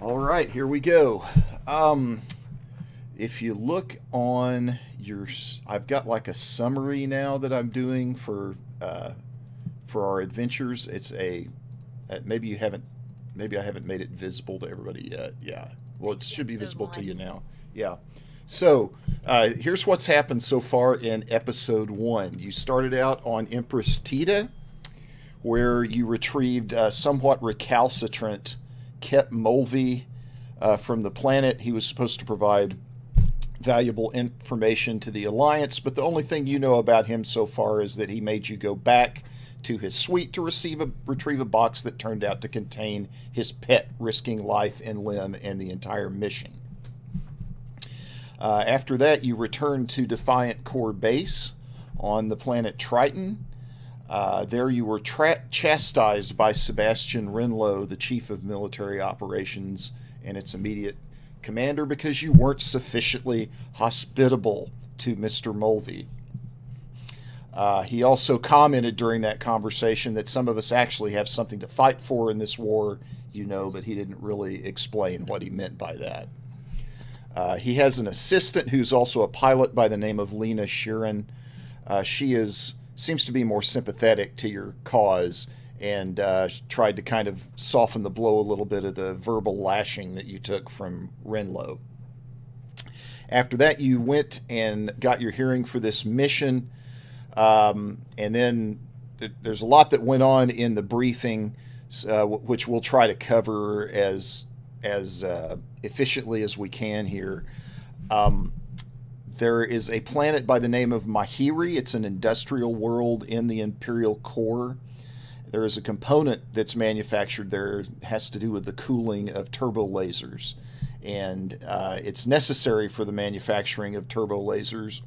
All right, here we go. Um, if you look on your, I've got like a summary now that I'm doing for our adventures. It's a maybe you haven't, maybe I haven't made it visible to everybody yet. Yeah, well, it I see should be episode visible to you one. now. Yeah. So here's what's happened so far in episode one. You started out on Empress Tita, where you retrieved somewhat recalcitrant Kep Mulvey from the planet. He was supposed to provide valuable information to the Alliance, but the only thing you know about him so far is that he made you go back to his suite to retrieve a box that turned out to contain his pet, risking life and limb and the entire mission. After that, you return to Defiant Core Base on the planet Triton. There you were chastised by Sebastian Renlo, the chief of military operations and its immediate commander, because you weren't sufficiently hospitable to Mr. Mulvey. He also commented during that conversation that some of us actually have something to fight for in this war, but he didn't really explain what he meant by that. He has an assistant who's also a pilot by the name of Lena Sheeran. She seems to be more sympathetic to your cause and tried to kind of soften the blow a little bit of the verbal lashing that you took from Renlo. After that, you went and got your hearing for this mission, and then there's a lot that went on in the briefing, which we'll try to cover as efficiently as we can here. There is a planet by the name of Mahiri. It's an industrial world in the Imperial core. There is a component that's manufactured there. It has to do with the cooling of turbo lasers. And it's necessary for the manufacturing of turbo lasers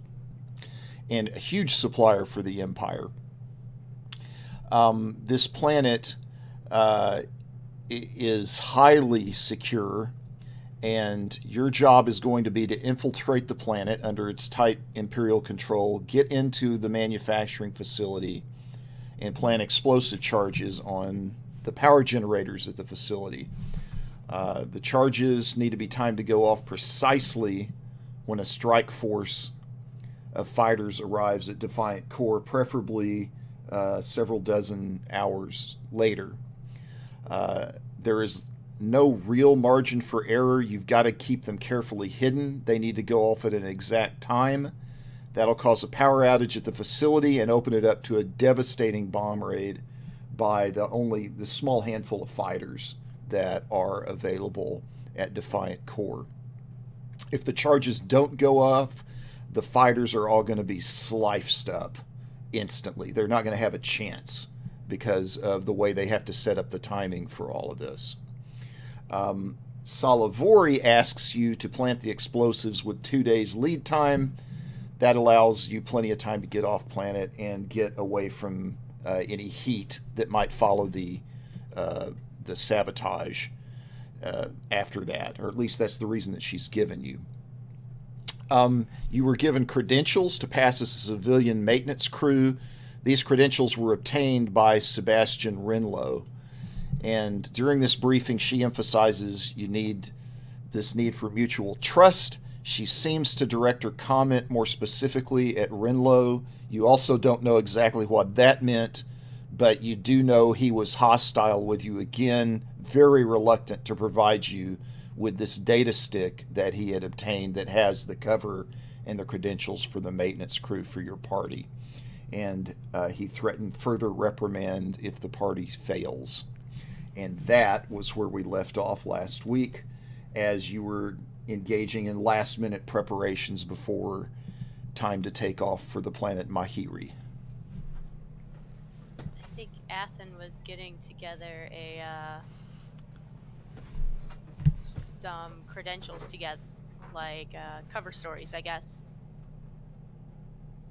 and a huge supplier for the Empire. This planet is highly secure, and your job is going to be to infiltrate the planet under its tight Imperial control, get into the manufacturing facility, and plant explosive charges on the power generators at the facility. The charges need to be timed to go off precisely when a strike force of fighters arrives at Defiant Core, preferably several dozen hours later. There is no real margin for error. You've got to keep them carefully hidden. They need to go off at an exact time. That'll cause a power outage at the facility and open it up to a devastating bomb raid by the small handful of fighters that are available at Defiant Core. If the charges don't go off, the fighters are all going to be sliced up instantly. They're not going to have a chance because of the way they have to set up the timing for all of this. Salavori asks you to plant the explosives with 2 days lead time. That allows you plenty of time to get off planet and get away from any heat that might follow the sabotage after that, or at least that's the reason that she's given you. You were given credentials to pass as a civilian maintenance crew. These credentials were obtained by Sebastian Renlo. And during this briefing, she emphasizes this need for mutual trust. She seems to direct her comment more specifically at Renlo. You also don't know exactly what that meant, but you do know he was hostile with you again, very reluctant to provide you with this data stick that he had obtained that has the cover and the credentials for the maintenance crew for your party. And he threatened further reprimand if the party fails. And that was where we left off last week, as you were engaging in last-minute preparations before time to take off for the planet Mahiri. I think Athen was getting together some credentials together, like cover stories, I guess.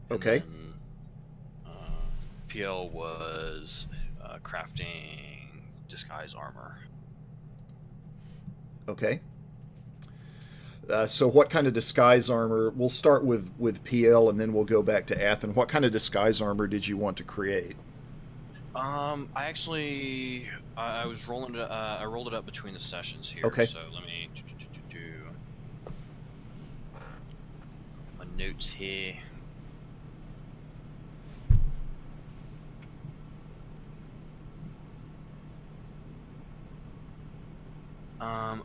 Okay. And then, PL was crafting disguise armor. Okay. So what kind of disguise armor? We'll start with PL and then we'll go back to Athen. What kind of disguise armor did you want to create? I actually I was rolling it. I rolled it up between the sessions here. Okay. So let me do my notes here.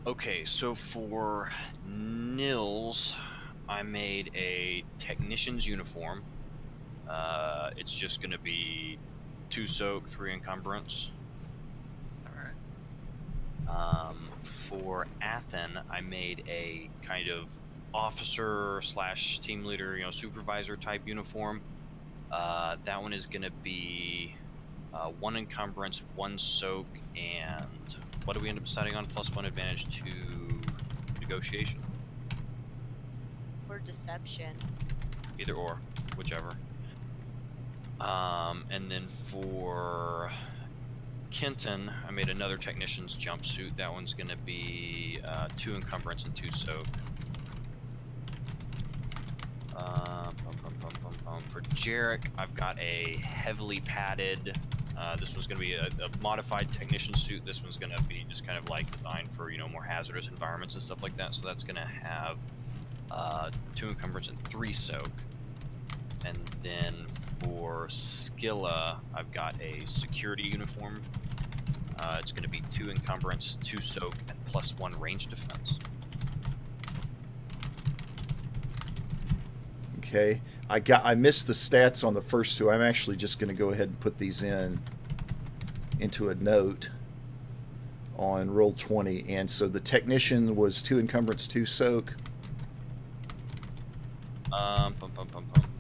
Okay, so for Nils, I made a technician's uniform. It's just gonna be 2 soak, 3 encumbrance. Alright. For Athen, I made a kind of officer slash team leader, supervisor type uniform. That one is gonna be 1 encumbrance, 1 soak, and what do we end up deciding on? +1 advantage to negotiation. Or deception. Either or, whichever. And then for Kenton, I made another technician's jumpsuit. That one's gonna be 2 encumbrance and 2 soak. For Jarek, I've got a heavily padded. This one's gonna be a modified technician suit. This one's gonna be just kind of like designed for more hazardous environments and stuff like that. So that's gonna have 2 encumbrance and 3 soak. And then for Skilla, I've got a security uniform. It's going to be 2 encumbrance, 2 soak, and +1 range defense. Okay, I missed the stats on the first 2. I'm actually just going to go ahead and put these into a note on Roll20. And so the technician was 2 encumbrance, 2 soak.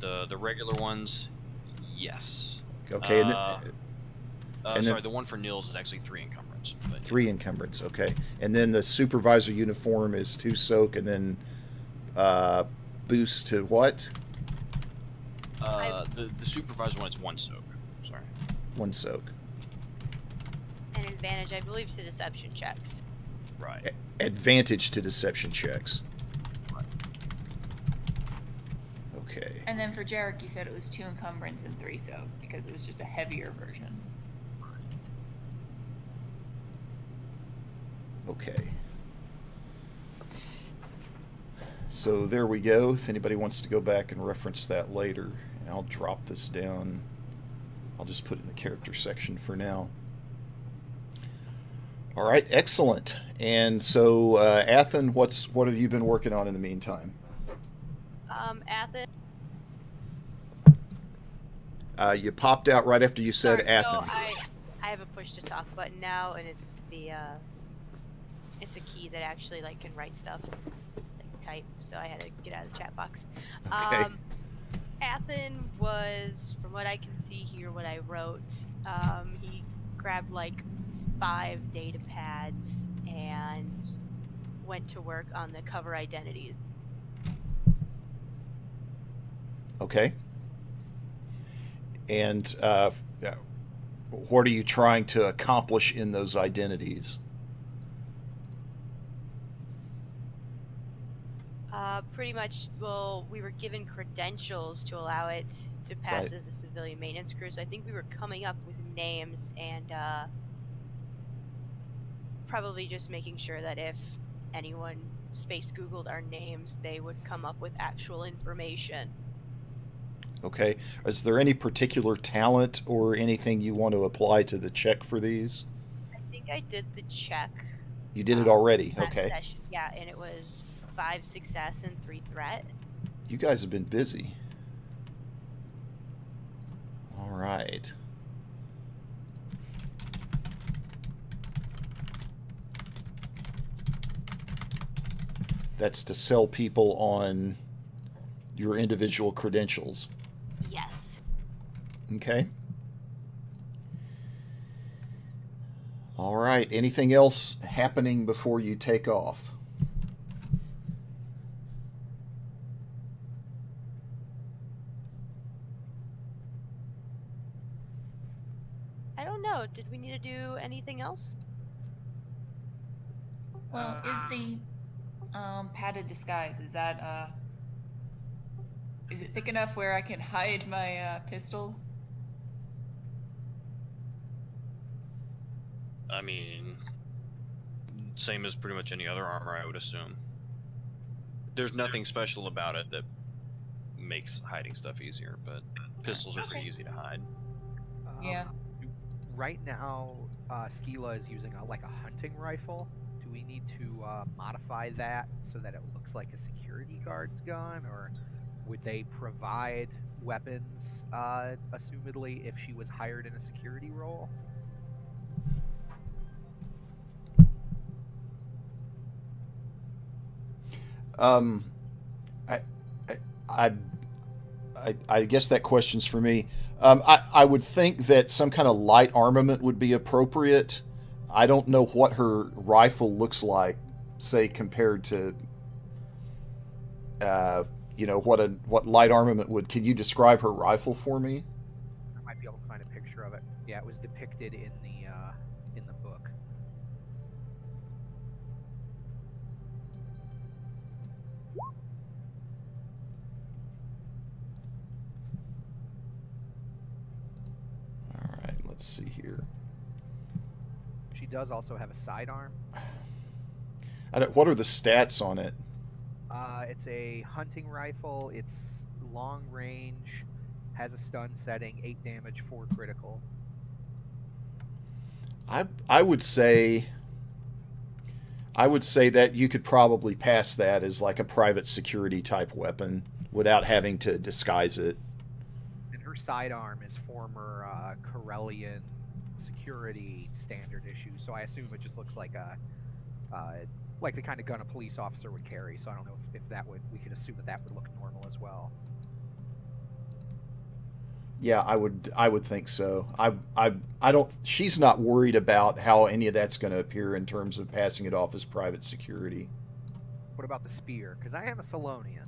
The regular ones, yes. Okay, sorry, the one for Nils is actually 3 encumbrance. But 3 encumbrance, okay. And then the supervisor uniform is 2 soak, and then boost to what? The supervisor one is 1 soak. Sorry. 1 soak. And advantage, I believe, to deception checks. Right. Advantage to deception checks. Right. Okay. And then for Jarek, you said it was 2 encumbrance and 3 soak because it was just a heavier version. Okay. So there we go. If anybody wants to go back and reference that later, and I'll drop this down. I'll just put it in the character section for now. All right, excellent. And so, Athen, what have you been working on in the meantime? Athen. You popped out right after you said Sorry, Athen. no, I have a push to talk button now, and it's the it's a key that actually can write stuff, like type. So I had to get out of the chat box. Okay. Athen was, from what I can see here, what I wrote. He grabbed 5 data pads and went to work on the cover identities. Okay. And what are you trying to accomplish in those identities? Pretty much, well, we were given credentials to allow it to pass Right. as a civilian maintenance crew, so I think we were coming up with names and probably just making sure that if anyone space Googled our names, they would come up with actual information. Okay. Is there any particular talent or anything you want to apply to the check for these? I think I did the check. You did it already. last Okay. session. Yeah, and it was 5 success and 3 threat. You guys have been busy. All right. That's to sell people on your individual credentials. Yes. Okay. All right. Anything else happening before you take off? I don't know. Did we need to do anything else? Well, is the padded disguise, is that is it thick enough where I can hide my pistols? I mean, same as pretty much any other armor, I would assume. There's nothing special about it that makes hiding stuff easier, but pistols are pretty easy to hide. Yeah. Right now, Skila is using like a hunting rifle. Do we need to modify that so that it looks like a security guard's gun, or would they provide weapons, assumedly, if she was hired in a security role? I, I, I guess that question's for me. I would think that some kind of light armament would be appropriate. I don't know what her rifle looks like, say, compared to, what light armament would. Can you describe her rifle for me? I might be able to find a picture of it. Yeah, it was depicted in the book. All right, let's see here. She does also have a sidearm. What are the stats on it? It's a hunting rifle. It's long range, has a stun setting, 8 damage, 4 critical. I would say that you could probably pass that as like a private security type weapon without having to disguise it. And her sidearm is former Corellian security standard issue, so I assume it just looks like like the kind of gun a police officer would carry. So I don't know if we could assume that would look normal as well. Yeah, I would think so. I don't. She's not worried about how any of that's going to appear in terms of passing it off as private security. What about the spear? Because I am a Solonian.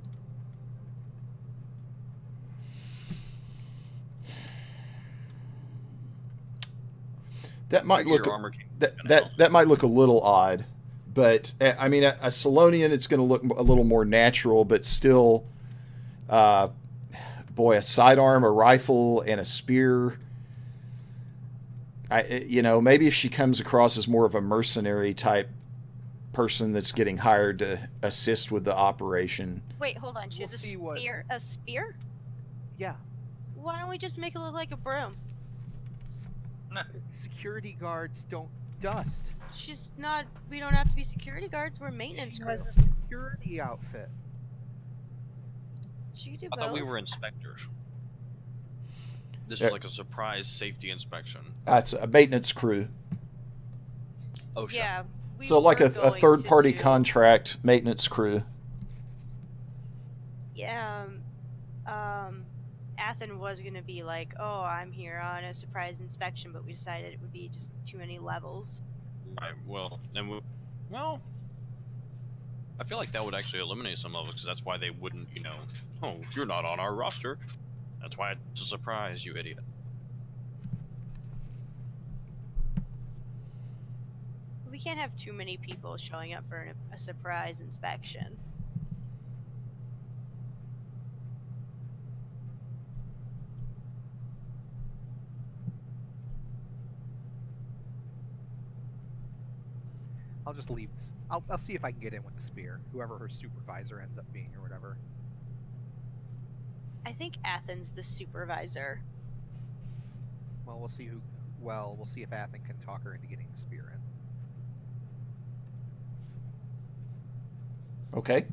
That might look armor that might look a little odd, but I mean, a Solonian, it's going to look a little more natural, but still, boy, a sidearm, a rifle, and a spear. Maybe if she comes across as more of a mercenary type person that's getting hired to assist with the operation. Wait, hold on. She has a spear. A spear? Yeah. Why don't we just make it look like a broom? Because the security guards don't dust. She's not. We don't have to be security guards. We're maintenance She crew. has a security outfit. She do I both. thought we were inspectors. This is like a surprise safety inspection. That's a maintenance crew. Oh, shit. Yeah. So like a third-party contract maintenance crew. Yeah. Athen was gonna be like, "Oh, I'm here on a surprise inspection," but we decided it would be just too many levels. Right. Well, I feel like that would actually eliminate some levels because that's why they wouldn't, oh, you're not on our roster. That's why it's a surprise, you idiot. We can't have too many people showing up for a surprise inspection. I'll just leave this. I'll see if I can get in with the spear, whoever her supervisor ends up being or whatever. I think Athen's the supervisor. Well, we'll see we'll see if Athen can talk her into getting the spear in. Okay.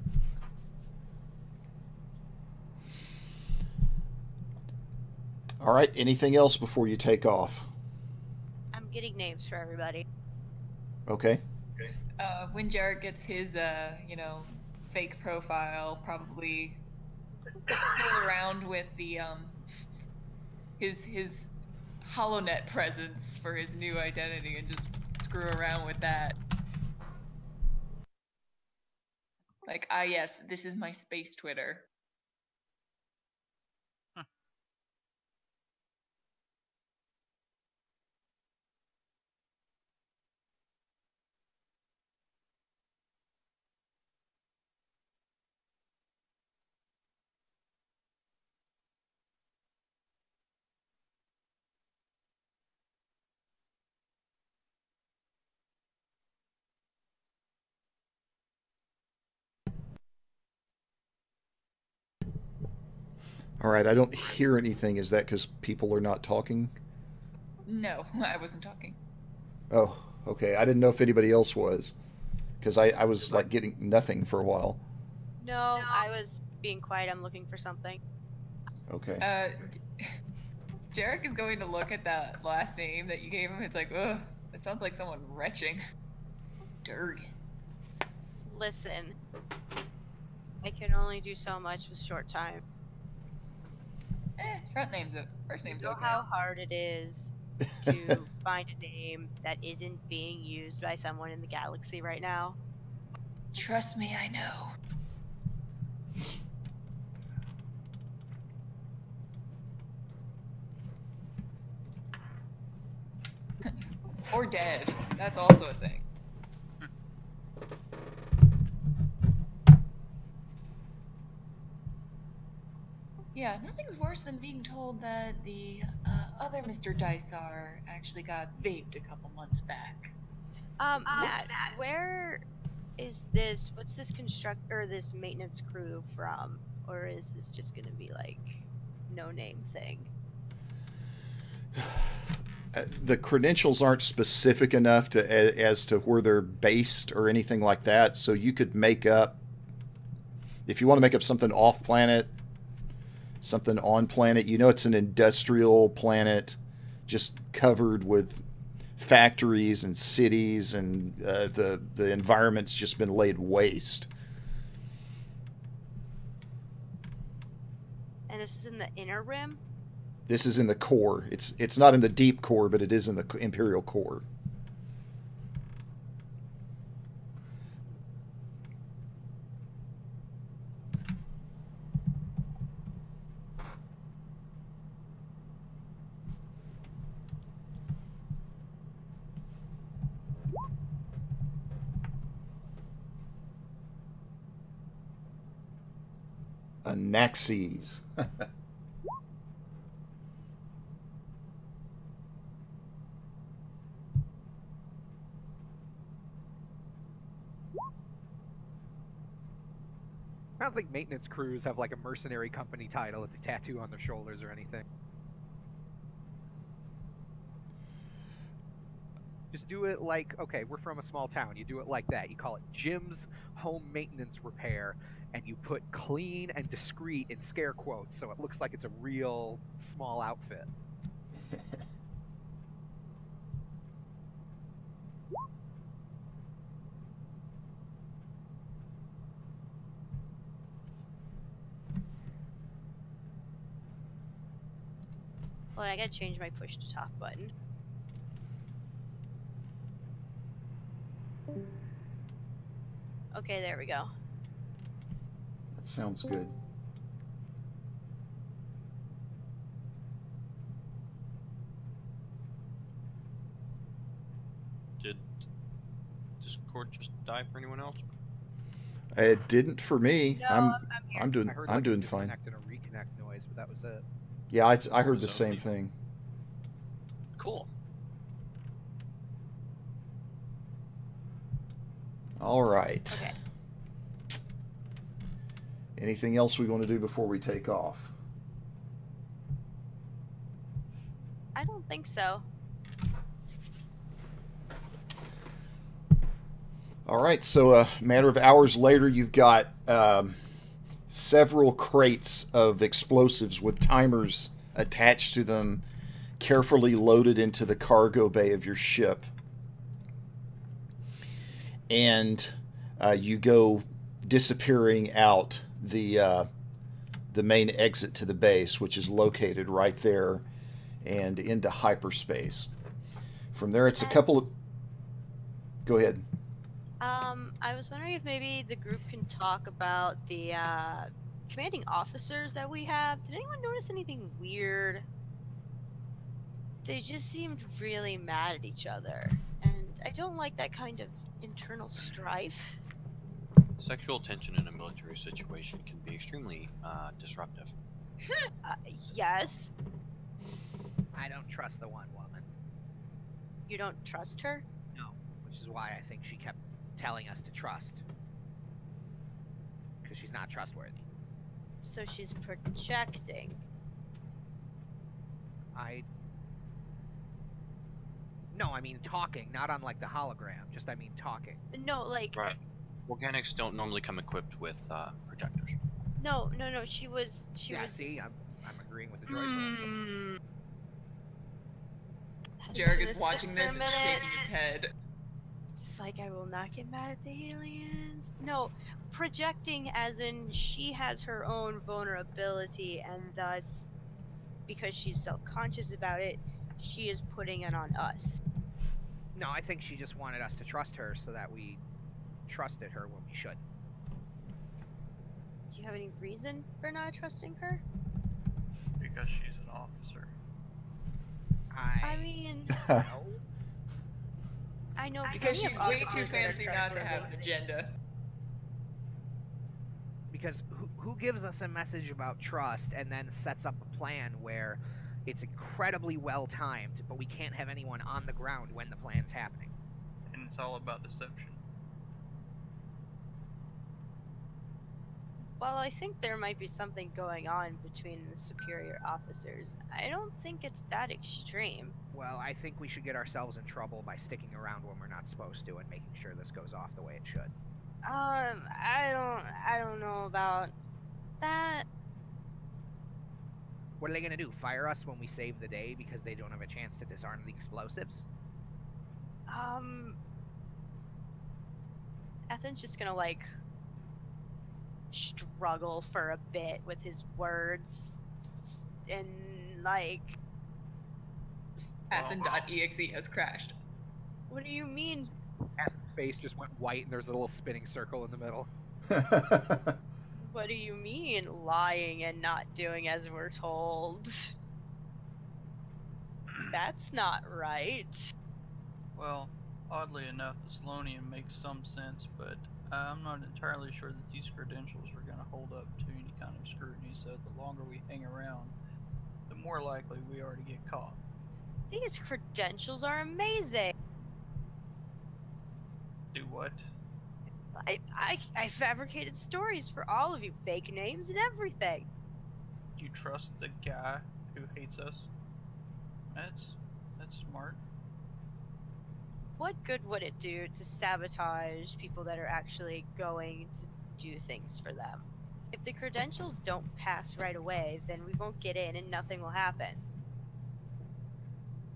All right. Anything else before you take off? I'm getting names for everybody. Okay. When Jarrett gets his, fake profile, probably fool around with the, his HoloNet presence for his new identity and just screw around with that. Like, yes, this is my space Twitter. All right, I don't hear anything. Is that because people are not talking? No, I wasn't talking. Oh, okay. I didn't know if anybody else was, because I was like getting nothing for a while. No, I was being quiet. I'm looking for something. Okay. Jarek is going to look at that last name that you gave him. It's like, ugh, it sounds like someone retching. Durg. Listen, I can only do so much with short time. First name's You know okay. how hard it is to find a name that isn't being used by someone in the galaxy right now? Trust me, I know. Or dead. That's also a thing. Yeah, nothing's worse than being told that the other Mr. Dysar actually got vaped a couple months back. Matt, where is this? What's this this maintenance crew from? Or is this just gonna be like no name thing? The credentials aren't specific enough as to where they're based or anything like that. So you could make up, if you want to make up something off planet, something on planet. You know, it's an industrial planet, just covered with factories and cities, and the environment's just been laid waste. And this is in the inner rim? This is in the core. It's not in the deep core, but it is in the Imperial core. Anaxes. I don't think maintenance crews have like a mercenary company title with a tattoo on their shoulders or anything. Just do it like, okay, we're from a small town. You do it like that. You call it Jim's Home Maintenance Repair, and you put clean and discreet in scare quotes so it looks like it's a real small outfit. Well, I gotta change my push to talk button. Okay, there we go. That sounds good. Did Discord just die for anyone else? It didn't for me. No, I'm doing I heard I'm like doing a fine. disconnect and a reconnect noise, but that was it. Yeah, I heard the Was same only- thing. Cool. All right. Okay. Anything else we want to do before we take off? I don't think so. All right, so a matter of hours later, you've got several crates of explosives with timers attached to them, carefully loaded into the cargo bay of your ship. And you go disappearing out the main exit to the base, which is located right there, and into hyperspace. From there, it's a couple of... Go ahead. I was wondering if maybe the group can talk about the commanding officers that we have. Did anyone notice anything weird? They just seemed really mad at each other, and I don't like that kind of internal strife. Sexual tension in a military situation can be extremely disruptive. Yes. I don't trust the one woman. You don't trust her? No, which is why I think she kept telling us to trust. Because she's not trustworthy. So she's projecting. No, I mean talking, not on like the hologram. Just I mean talking. No, like Right. Organics don't normally come equipped with projectors. no. She was. See, I'm agreeing with the droid. Jarek Gonna is watching sit this for a and minute. shaking his head. Just like I will not get mad at the aliens. No, projecting as in she has her own vulnerability, and thus, because she's self-conscious about it, she is putting it on us. No, I think she just wanted us to trust her so that we trusted her when we shouldn't. Do you have any reason for not trusting her? Because she's an officer. I mean, No. I know Because plenty she's of way too officers that are fancy not to have an trustworthy. agenda. Because who gives us a message about trust and then sets up a plan where it's incredibly well timed, but we can't have anyone on the ground when the plan's happening? And it's all about deception. Well, I think there might be something going on between the superior officers. I don't think it's that extreme. Well, I think we should get ourselves in trouble by sticking around when we're not supposed to and making sure this goes off the way it should. I don't know about that. What are they gonna do? Fire us when we save the day because they don't have a chance to disarm the explosives? Ethan's just gonna like struggle for a bit with his words and like Athen.exe has crashed. what do you mean? Athen's face just went white and there's a little spinning circle in the middle. What do you mean lying and not doing as we're told? That's not right. Well, oddly enough, the Salonian makes some sense, but I'm not entirely sure that these credentials are going to hold up to any kind of scrutiny, so the longer we hang around, the more likely we are to get caught. These credentials are amazing. Do what? I fabricated stories for all of you, fake names and everything. You trust the guy who hates us? That's smart. What good would it do to sabotage people that are actually going to do things for them? If the credentials don't pass right away, then we won't get in and nothing will happen.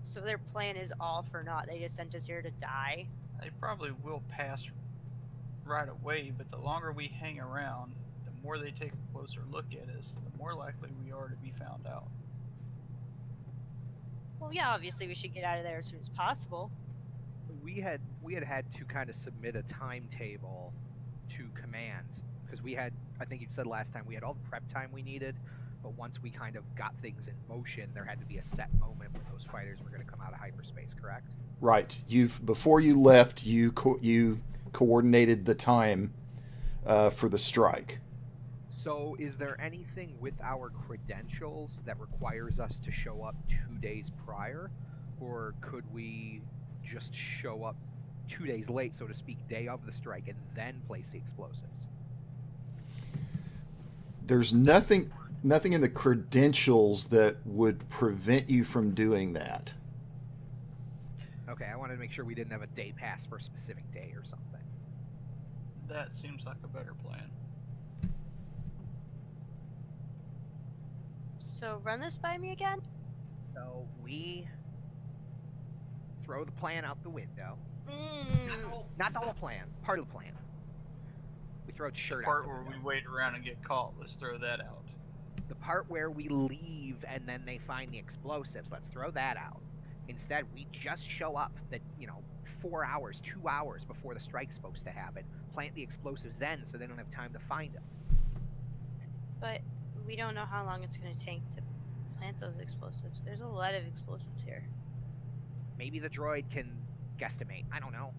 So their plan is all for naught. They just sent us here to die. They probably will pass right away, but the longer we hang around, the more they take a closer look at us, the more likely we are to be found out. Well, yeah, obviously we should get out of there as soon as possible. We had to kind of submit a timetable to command because we had, I think you said last time, we had all the prep time we needed, but once we kind of got things in motion, there had to be a set moment when those fighters were going to come out of hyperspace, correct? Right. Before you left, you coordinated the time for the strike. So is there anything with our credentials that requires us to show up 2 days prior, or could we just show up 2 days late, so to speak, day of the strike, and then place the explosives? There's nothing in the credentials that would prevent you from doing that. Okay, I wanted to make sure we didn't have a day pass for a specific day or something. That seems like a better plan. So run this by me again? So we throw the plan out the window. Not the whole plan, part of the plan. We throw its shirt The part out the where window. we wait around and get caught, let's throw that out. The part where we leave and then they find the explosives, let's throw that out. Instead, we just show up 4 hours, 2 hours before the strike's supposed to happen. Plant the explosives then so they don't have time to find them. But we don't know how long it's going to take to plant those explosives. There's a lot of explosives here. Maybe the droid can guesstimate. I don't know.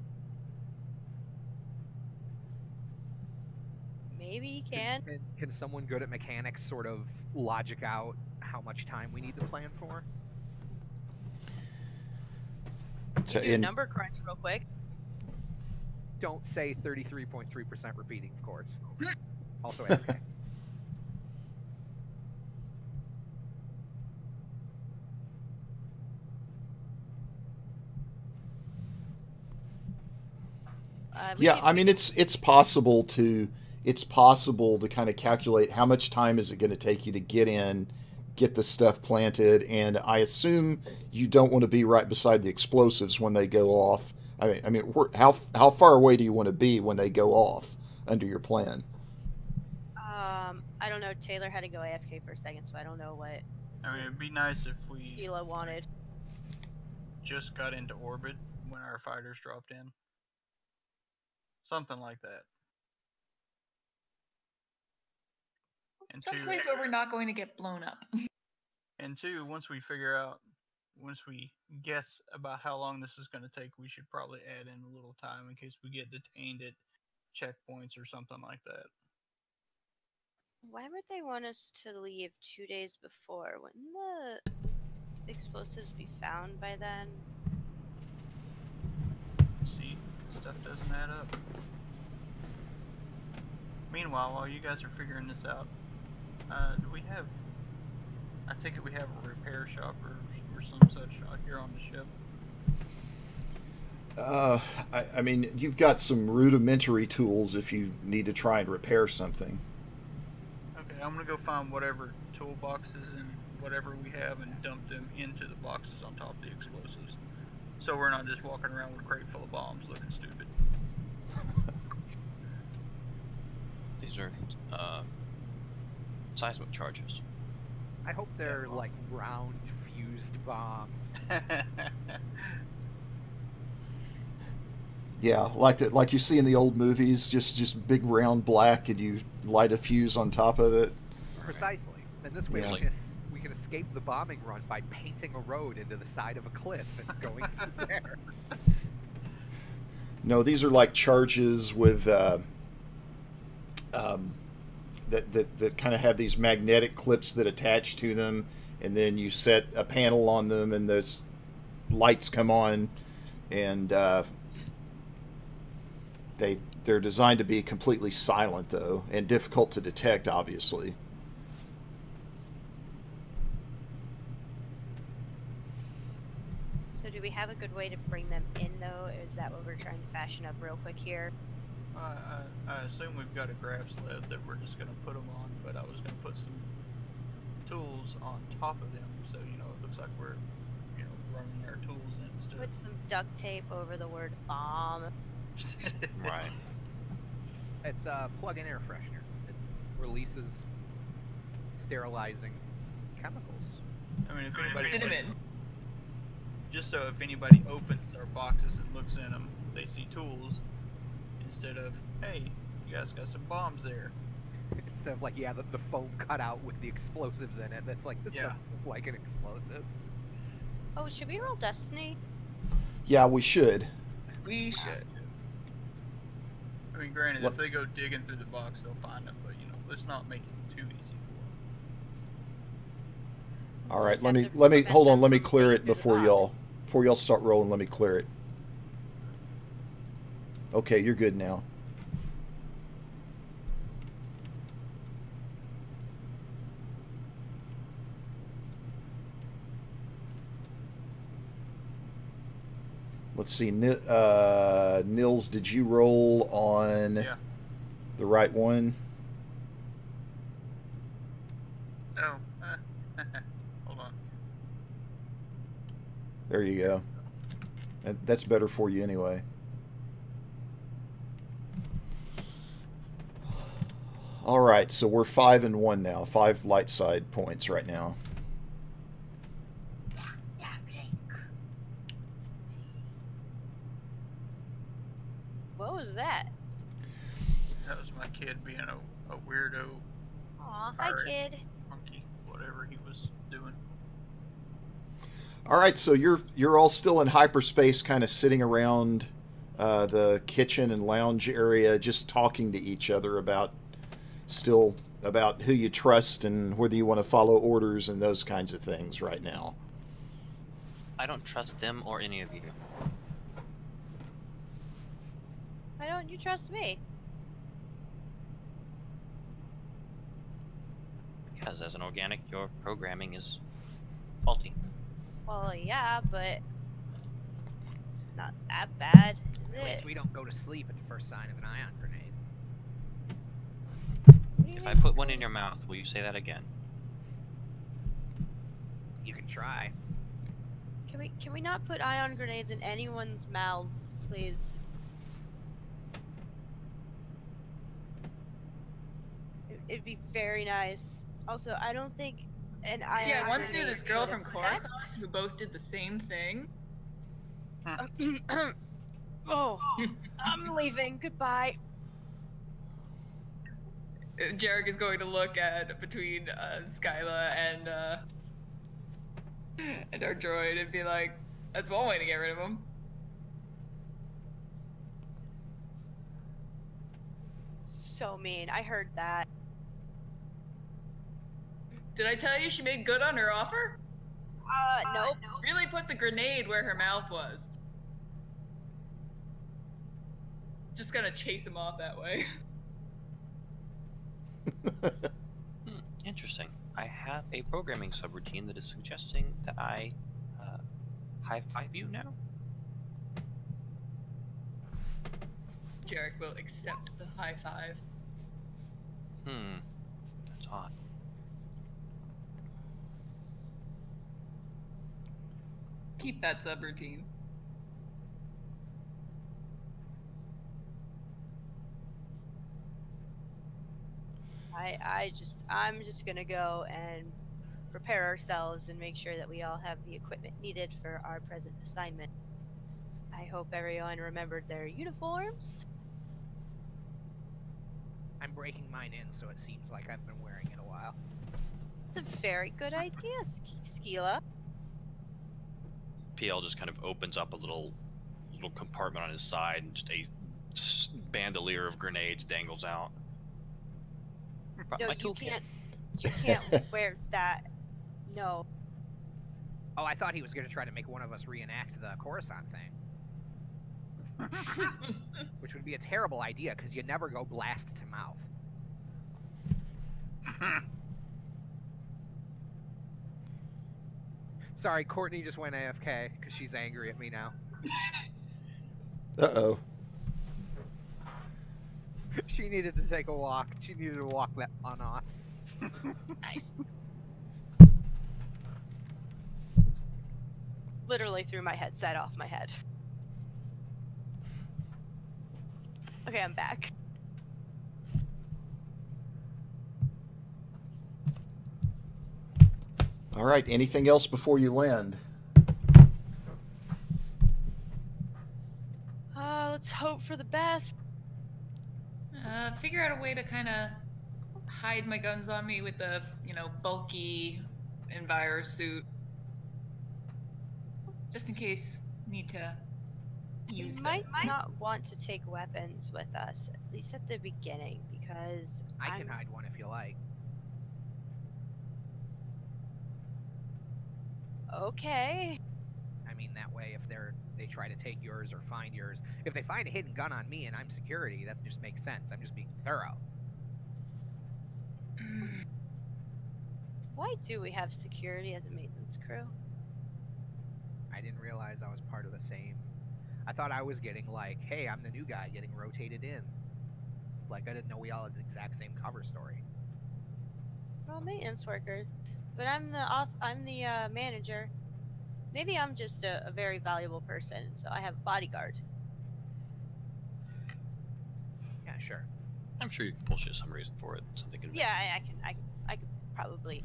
Maybe he can. Can someone good at mechanics sort of logic out how much time we need to plan for? So Do a number crunch real quick. Don't say 33.3% repeating, of course. Also, okay. We Yeah, could I mean it's possible to kind of calculate how much time is it going to take you to get in, get the stuff planted, and I assume you don't want to be right beside the explosives when they go off. How far away do you want to be when they go off under your plan? I don't know. Taylor had to go AFK for a second, so I don't know what I mean, it'd be nice if we Skila wanted. just got into orbit when our fighters dropped in. Something like that. And Someplace where we're not going to get blown up. And two, once we guess about how long this is going to take, we should probably add in a little time in case we get detained at checkpoints or something like that. Why would they want us to leave 2 days before? Wouldn't the explosives be found by then? See, stuff doesn't add up. Meanwhile, while you guys are figuring this out, do we have... I take it we have a repair shop or some such out here on the ship? I mean, you've got some rudimentary tools if you need to try and repair something. Okay, I'm gonna go find whatever toolboxes and whatever we have and dump them into the boxes on top of the explosives. So we're not just walking around with a crate full of bombs looking stupid. These are seismic charges. I hope they're like round fused bombs. Yeah, like you see in the old movies, just big round black, and you light a fuse on top of it. Precisely. And this way Yeah. we can escape the bombing run by painting a road into the side of a cliff and going through there. No, these are like charges with that kind of have these magnetic clips that attach to them, and then you set a panel on them, and those lights come on, and they're designed to be completely silent though, and difficult to detect, obviously. So do we have a good way to bring them in, though? Is that what we're trying to fashion up real quick here? I assume we've got a grab sled that we're just going to put them on, but I was going to put some tools on top of them, so, you know, it looks like we're, you know, running our tools in instead Put some duct tape over the word bomb. Right. It's a plug-in air freshener. It releases sterilizing chemicals. I mean, if anybody... Cinnamon. Just so if anybody opens our boxes and looks in them, they see tools, instead of, hey, you guys got some bombs there. Instead of like, yeah, the foam cut out with the explosives in it. That's like, this doesn't look like an explosive. Oh, should we roll Destiny? Yeah, we should. We should. I mean, granted, What? if they go digging through the box, they'll find them, but, you know, let's not make it too easy for All right, Just let have me to let me prevent hold on. them Let me from clear getting it through the before y'all start rolling. Let me clear it. Okay, you're good now. Let's see, Nils, did you roll on them. Yeah. the right one? Oh. Hold on. There you go. That's better for you anyway. All right, so we're 5 and 1 now. 5 light side points right now. What was that? That was my kid being a weirdo, Aw, hi, Alright. kid. monkey, whatever he was doing. All right, so you're all still in hyperspace, kind of sitting around the kitchen and lounge area, just talking to each other about who you trust and whether you want to follow orders and those kinds of things right now. I don't trust them or any of you. Why don't you trust me? Because as an organic, your programming is faulty. Well, yeah, but It's not that bad, is At least it? we don't go to sleep at the first sign of an ion grenade. What do you If I mean put one go in to your sleep? mouth, will you say that again? You can try. Can we not put ion grenades in anyone's mouths, please? It'd be very nice. Also, I don't think an ion See, I once knew grenade this girl would from affect- Coruscant who boasted the same thing. Oh, I'm leaving. Goodbye. Jarek is going to look at between Skyla and our droid and be like, "That's one way to get rid of him." So mean. I heard that. Did I tell you she made good on her offer? Nope. Really put the grenade where her mouth was. Just gonna chase him off that way. Interesting. I have a programming subroutine that is suggesting that I high five you now. Jarek will accept the high five. That's odd. Keep that subroutine. I'm just gonna go and prepare ourselves and make sure that we all have the equipment needed for our present assignment. I hope everyone remembered their uniforms. I'm breaking mine in, so it seems like I've been wearing it a while. It's a very good idea, Skila. PL just kind of opens up a little compartment on his side, and just a bandolier of grenades dangles out. Brought No, my you toolkit. can't wear that. No. Oh, I thought he was going to try to make one of us reenact the Coruscant thing. Which would be a terrible idea, because you never go blast to mouth. Sorry, Courtney just went AFK, because she's angry at me now. Uh-oh. She needed to take a walk. She needed to walk that on off. Nice. Literally threw my headset off my head. Okay, I'm back. All right, anything else before you land? Let's hope for the best. Figure out a way to kind of hide my guns on me with the, bulky Enviro suit. Just in case need to You use might them. not want to take weapons with us, at least at the beginning, because I can hide one if you like. Okay. I mean, that way, if they try to take yours or find yours, if they find a hidden gun on me and I'm security, that just makes sense. I'm just being thorough. Why do we have security as a maintenance crew? I didn't realize I was part of the same. I thought I was getting like, hey, I'm the new guy getting rotated in. Like, I didn't know we all had the exact same cover story. We're all maintenance workers, but I'm the manager. Maybe I'm just a very valuable person, so I have a bodyguard. Yeah, sure. I'm sure you can bullshit some reason for it. Something convincing. Yeah, I could probably.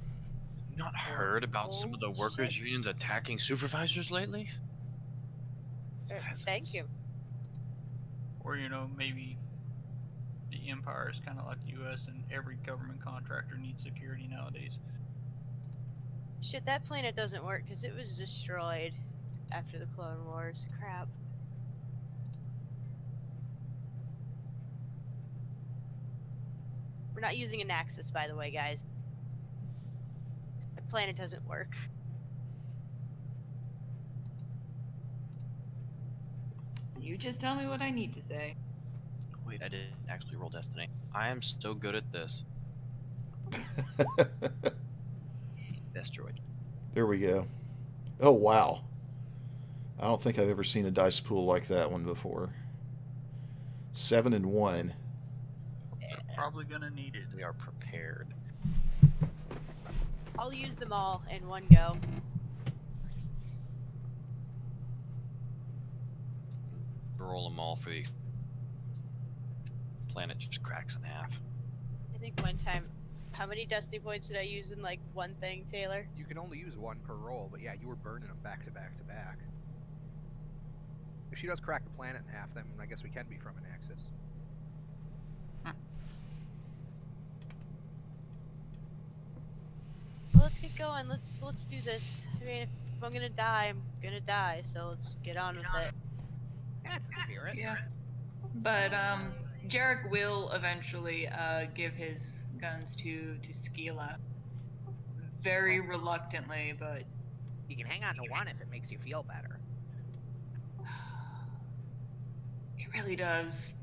Not heard about some of the workers' Bullshit. unions attacking supervisors lately? Thank you. Or, maybe the Empire is kind of like the U.S. and every government contractor needs security nowadays. Shit, that planet doesn't work because it was destroyed after the Clone Wars. Crap. We're not using a Naxxus, by the way, guys. The planet doesn't work. You just tell me what I need to say. Wait, I didn't actually roll Destiny. I am so good at this. Best droid. There we go. Oh, wow. I don't think I've ever seen a dice pool like that one before. 7 and 1. Probably gonna need it. We are prepared. I'll use them all in one go. Roll them all for the planet just cracks in half. I think one time, how many destiny points did I use in like one thing, Taylor? You can only use one per roll, but yeah, you were burning them back to back to back. If she does crack the planet in half, then I guess we can be from an axis. Well, let's get going. Let's do this. I mean, if I'm gonna die, I'm gonna die. So let's get on with it. That's the spirit. Yeah. But Jarek will eventually give his guns to Skila. Very reluctantly, but You can hang on to one if it makes you feel better. it really does.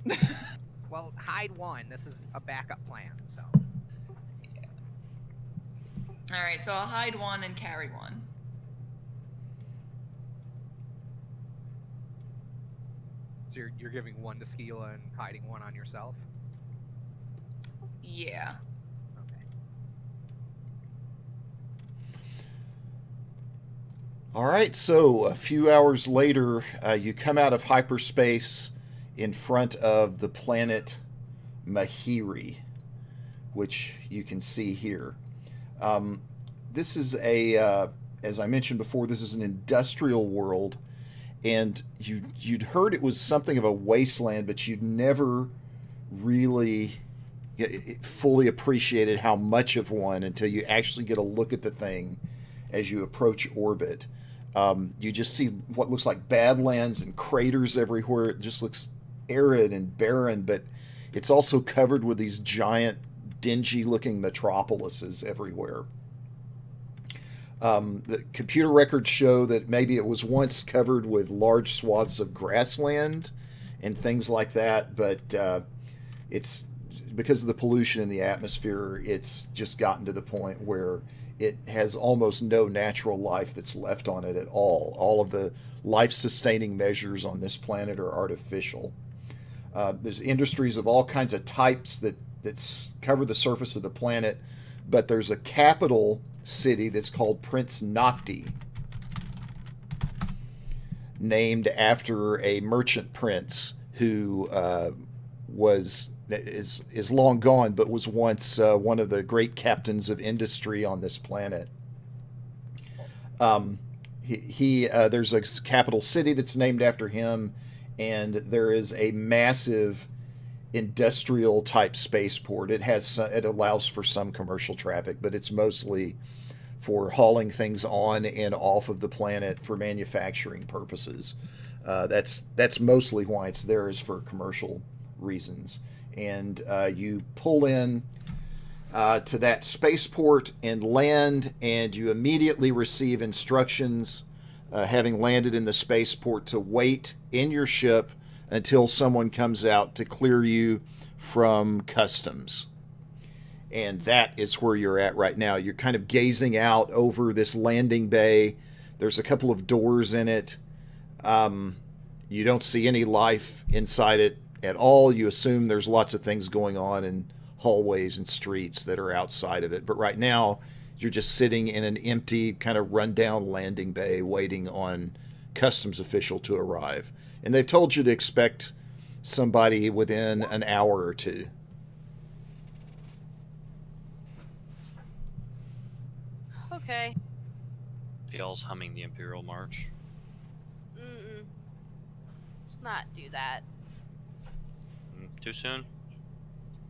Well, hide one. This is a backup plan, so. Alright, so I'll hide one and carry one. So you're giving one to Skila and hiding one on yourself? Yeah. Okay. All right, so a few hours later, you come out of hyperspace in front of the planet Mahiri, which you can see here. This is as I mentioned before, this is an industrial world, and you'd heard it was something of a wasteland, but you'd never really fully appreciated how much of one until you actually get a look at the thing as you approach orbit. You just see what looks like badlands and craters everywhere. It just looks arid and barren, but it's also covered with these giant, dingy-looking metropolises everywhere. The computer records show that maybe it was once covered with large swaths of grassland and things like that, but it's because of the pollution in the atmosphere, it's just gotten to the point where it has almost no natural life that's left on it at all. All of the life-sustaining measures on this planet are artificial. There's industries of all kinds of types that cover the surface of the planet, but there's a capital city that's called Prince Nocti, named after a merchant prince who is long gone, but was once one of the great captains of industry on this planet. There's a capital city that's named after him, and there is a massive industrial type spaceport. It allows for some commercial traffic, but it's mostly for hauling things on and off of the planet for manufacturing purposes. That's mostly why it's there, is for commercial reasons. And you pull in to that spaceport and land, and you immediately receive instructions, having landed in the spaceport, to wait in your ship until someone comes out to clear you from customs. And that is where you're at right now. You're kind of gazing out over this landing bay. There's a couple of doors in it. You don't see any life inside it at all. You assume there's lots of things going on in hallways and streets that are outside of it. But right now, you're just sitting in an empty, kind of rundown landing bay waiting on customs official to arrive. And they've told you to expect somebody within an hour or two. Okay. PL's humming the Imperial March. Let's not do that. Too soon?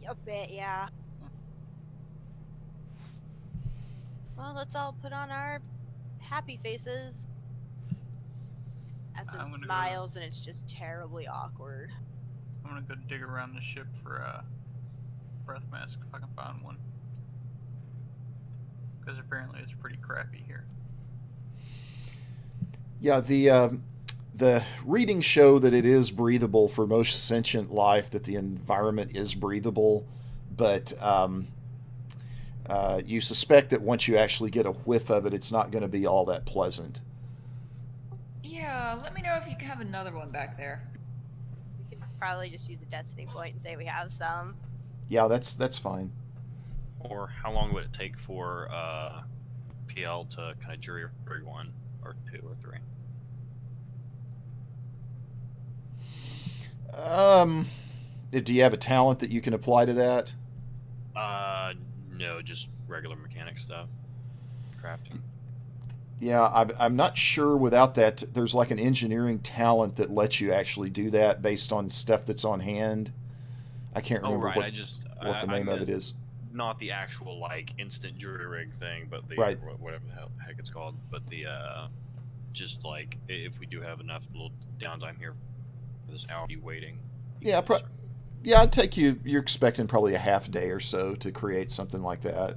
A bit, yeah. Well, let's all put on our happy faces. Ethan smiles, and it's just terribly awkward. I'm gonna go dig around the ship for a breath mask if I can find one. Because apparently it's pretty crappy here. Yeah, the readings show that it is breathable for most sentient life, that the environment is breathable, but you suspect that once you actually get a whiff of it, it's not going to be all that pleasant. Yeah, let me know if you have another one back there. We could probably just use a destiny point and say we have some. Yeah, that's fine. Or how long would it take for PL to kind of jury rig 1 or 2 or 3? Do you have a talent that you can apply to that? No, just regular mechanic stuff. Crafting. Yeah, I'm not sure without that. There's like an engineering talent that lets you actually do that based on stuff that's on hand. I can't remember right. what the name of it is. Not the actual like instant jury rig thing, but the Right. whatever the heck it's called. But the just like if we do have enough little downtime here for this hour waiting. Yeah, yeah, I'd take you. You're expecting probably a half day or so to create something like that.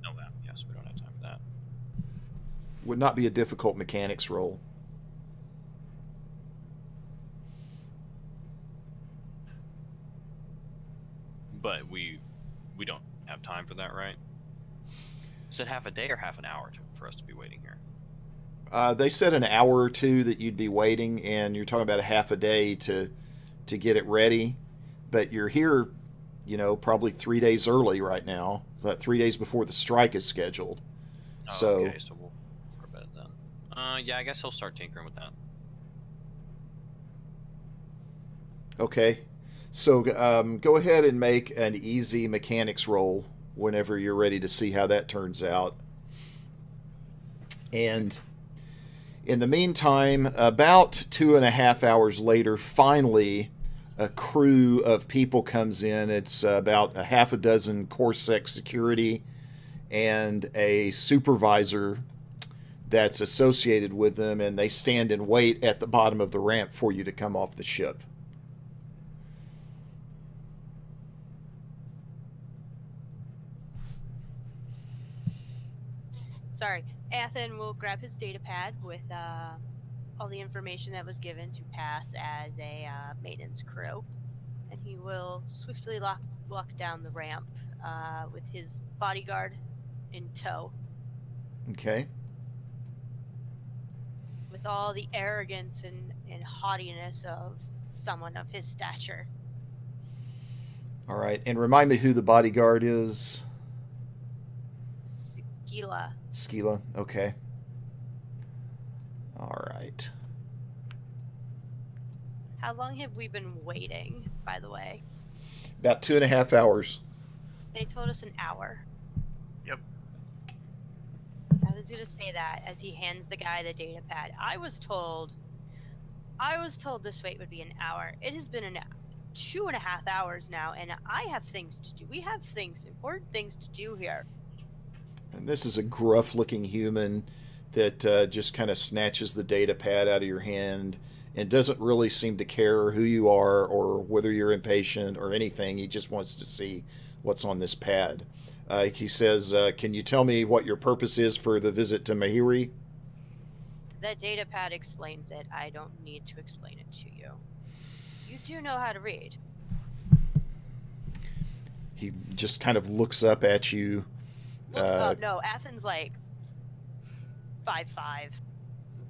No, that yes, we don't have time for that. Would not be a difficult mechanics roll. But we don't have time for that, right? Is it half a day or half an hour for us to be waiting here? They said an hour or two that you'd be waiting, and you're talking about a half a day to get it ready. But you're here, probably 3 days early right now. That 3 days before the strike is scheduled. Oh, So, okay, so we'll for a bit then. Yeah, I guess he'll start tinkering with that. okay. So go ahead and make an easy mechanics roll whenever you're ready to see how that turns out. And in the meantime, about 2.5 hours later, finally, a crew of people comes in. It's about a half a dozen CorSec security and a supervisor that's associated with them, and they stand and wait at the bottom of the ramp for you to come off the ship. Sorry. Athen will grab his data pad with all the information that was given to pass as a maintenance crew, and he will swiftly walk down the ramp with his bodyguard in tow, Okay. with all the arrogance and haughtiness of someone of his stature. All right. And remind me who the bodyguard is. Skila. Skila. Okay. All right. How long have we been waiting, by the way? About 2.5 hours. They told us an hour. Yep. I was going to say that as he hands the guy the data pad. I was told this wait would be an hour. It has been 2.5 hours now, and I have things to do. We have important things to do here. And this is a gruff-looking human that just kind of snatches the data pad out of your hand and doesn't really seem to care who you are or whether you're impatient or anything. He just wants to see what's on this pad. He says, can you tell me what your purpose is for the visit to Mahiri? That data pad explains it. I don't need to explain it to you. You do know how to read. He just kind of looks up at you. No, Athen's like 5'5".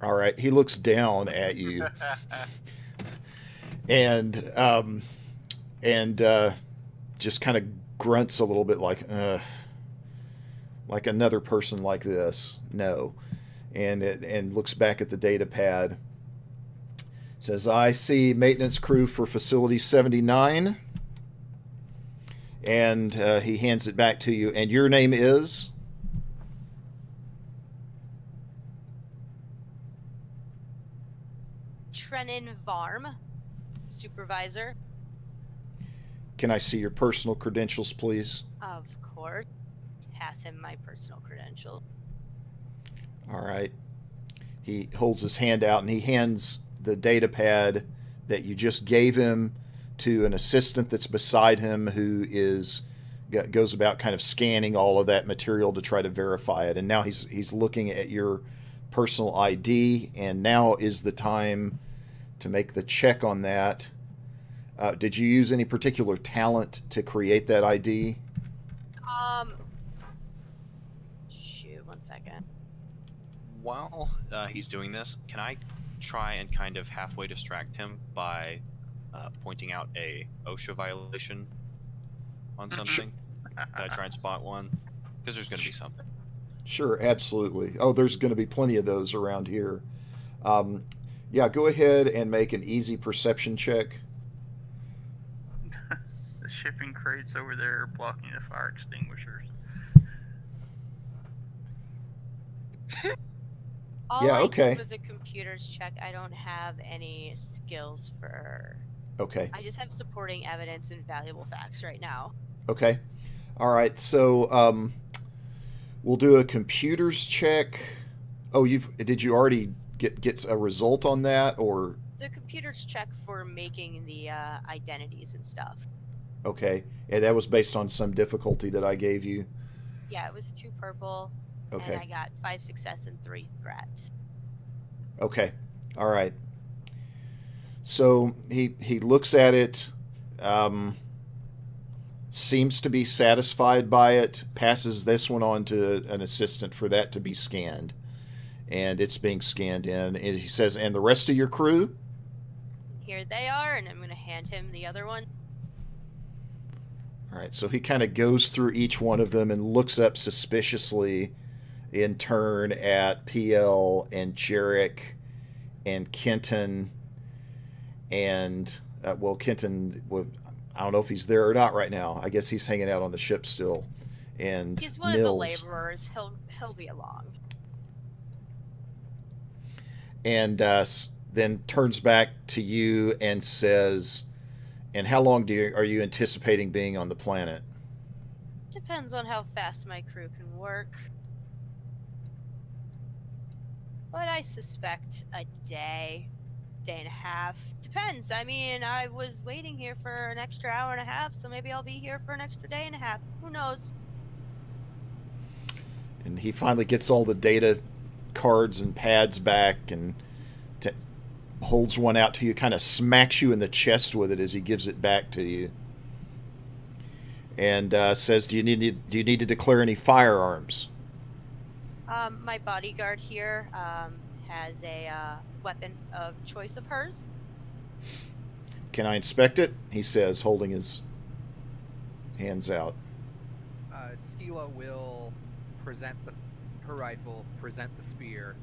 All right. He looks down at you. and just kind of grunts a little bit like another person like this. No. And looks back at the data pad. Says, I see maintenance crew for facility 79. And he hands it back to you. And your name is? Trenin Varm, supervisor. Can I see your personal credentials, please? Of course. Pass him my personal credentials. All right. He holds his hand out and he hands the data pad that you just gave him to an assistant that's beside him who goes about kind of scanning all of that material to try to verify it. And now he's looking at your personal ID, and now is the time to make the check on that. Did you use any particular talent to create that ID? Shoot, 1 second. While he's doing this, can I try and kind of halfway distract him by pointing out a OSHA violation on something? Can I try and spot one? Because there's going to be something. Sure, absolutely. Oh, there's going to be plenty of those around here. Yeah, go ahead and make an easy perception check. The shipping crates over there are blocking the fire extinguishers. All Yeah, I okay. did was a computer's check. I don't have any skills for. Okay. I just have supporting evidence and valuable facts right now. Okay. All right. So we'll do a computers check. Oh, did you already get a result on that, or? It's a computer's check for making the identities and stuff. Okay. And that was based on some difficulty that I gave you. Yeah, it was 2 purple, Okay. and I got 5 success and 3 threat. Okay. All right. So he looks at it, seems to be satisfied by it, passes this one on to an assistant for that to be scanned. And it's being scanned in. And he says, and the rest of your crew? Here they are, and I'm going to hand him the other one. All right, so he kind of goes through each one of them and looks up suspiciously in turn at PL and Jarek and Kenton. And, well, Kenton, I don't know if he's there or not right now. I guess he's hanging out on the ship still. And He's one Mills. of the laborers. He'll be along. And then turns back to you and says, and how long are you anticipating being on the planet? Depends on how fast my crew can work. But I suspect a day and a half. Depends. I mean, I was waiting here for an extra hour and a half, so maybe I'll be here for an extra day and a half. Who knows? And he finally gets all the data cards and pads back and holds one out to you, kind of smacks you in the chest with it as he gives it back to you. And says, do you need to declare any firearms? My bodyguard here has a weapon of choice of hers. Can I inspect it? He says, holding his hands out. Skila will present her rifle, present the spear,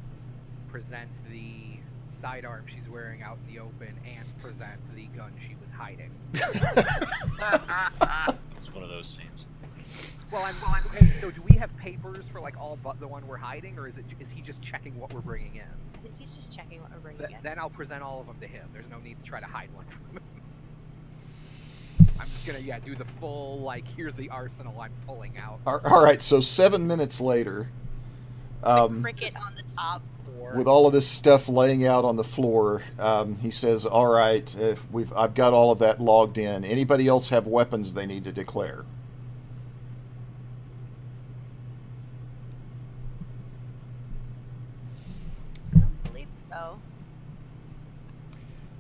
present the sidearm she's wearing out in the open, and present the gun she was hiding. It's one of those scenes. Well, okay, so do we have papers for like all but the one we're hiding, or is he just checking what we're bringing in? I think he's just checking what we're bringing in. Then I'll present all of them to him. There's no need to try to hide one from him. I'm just gonna do the full like here's the arsenal I'm pulling out. All right, so 7 minutes later, The cricket on the top. with all of this stuff laying out on the floor, he says, all right, I've got all of that logged in. Anybody else have weapons they need to declare? I don't believe so.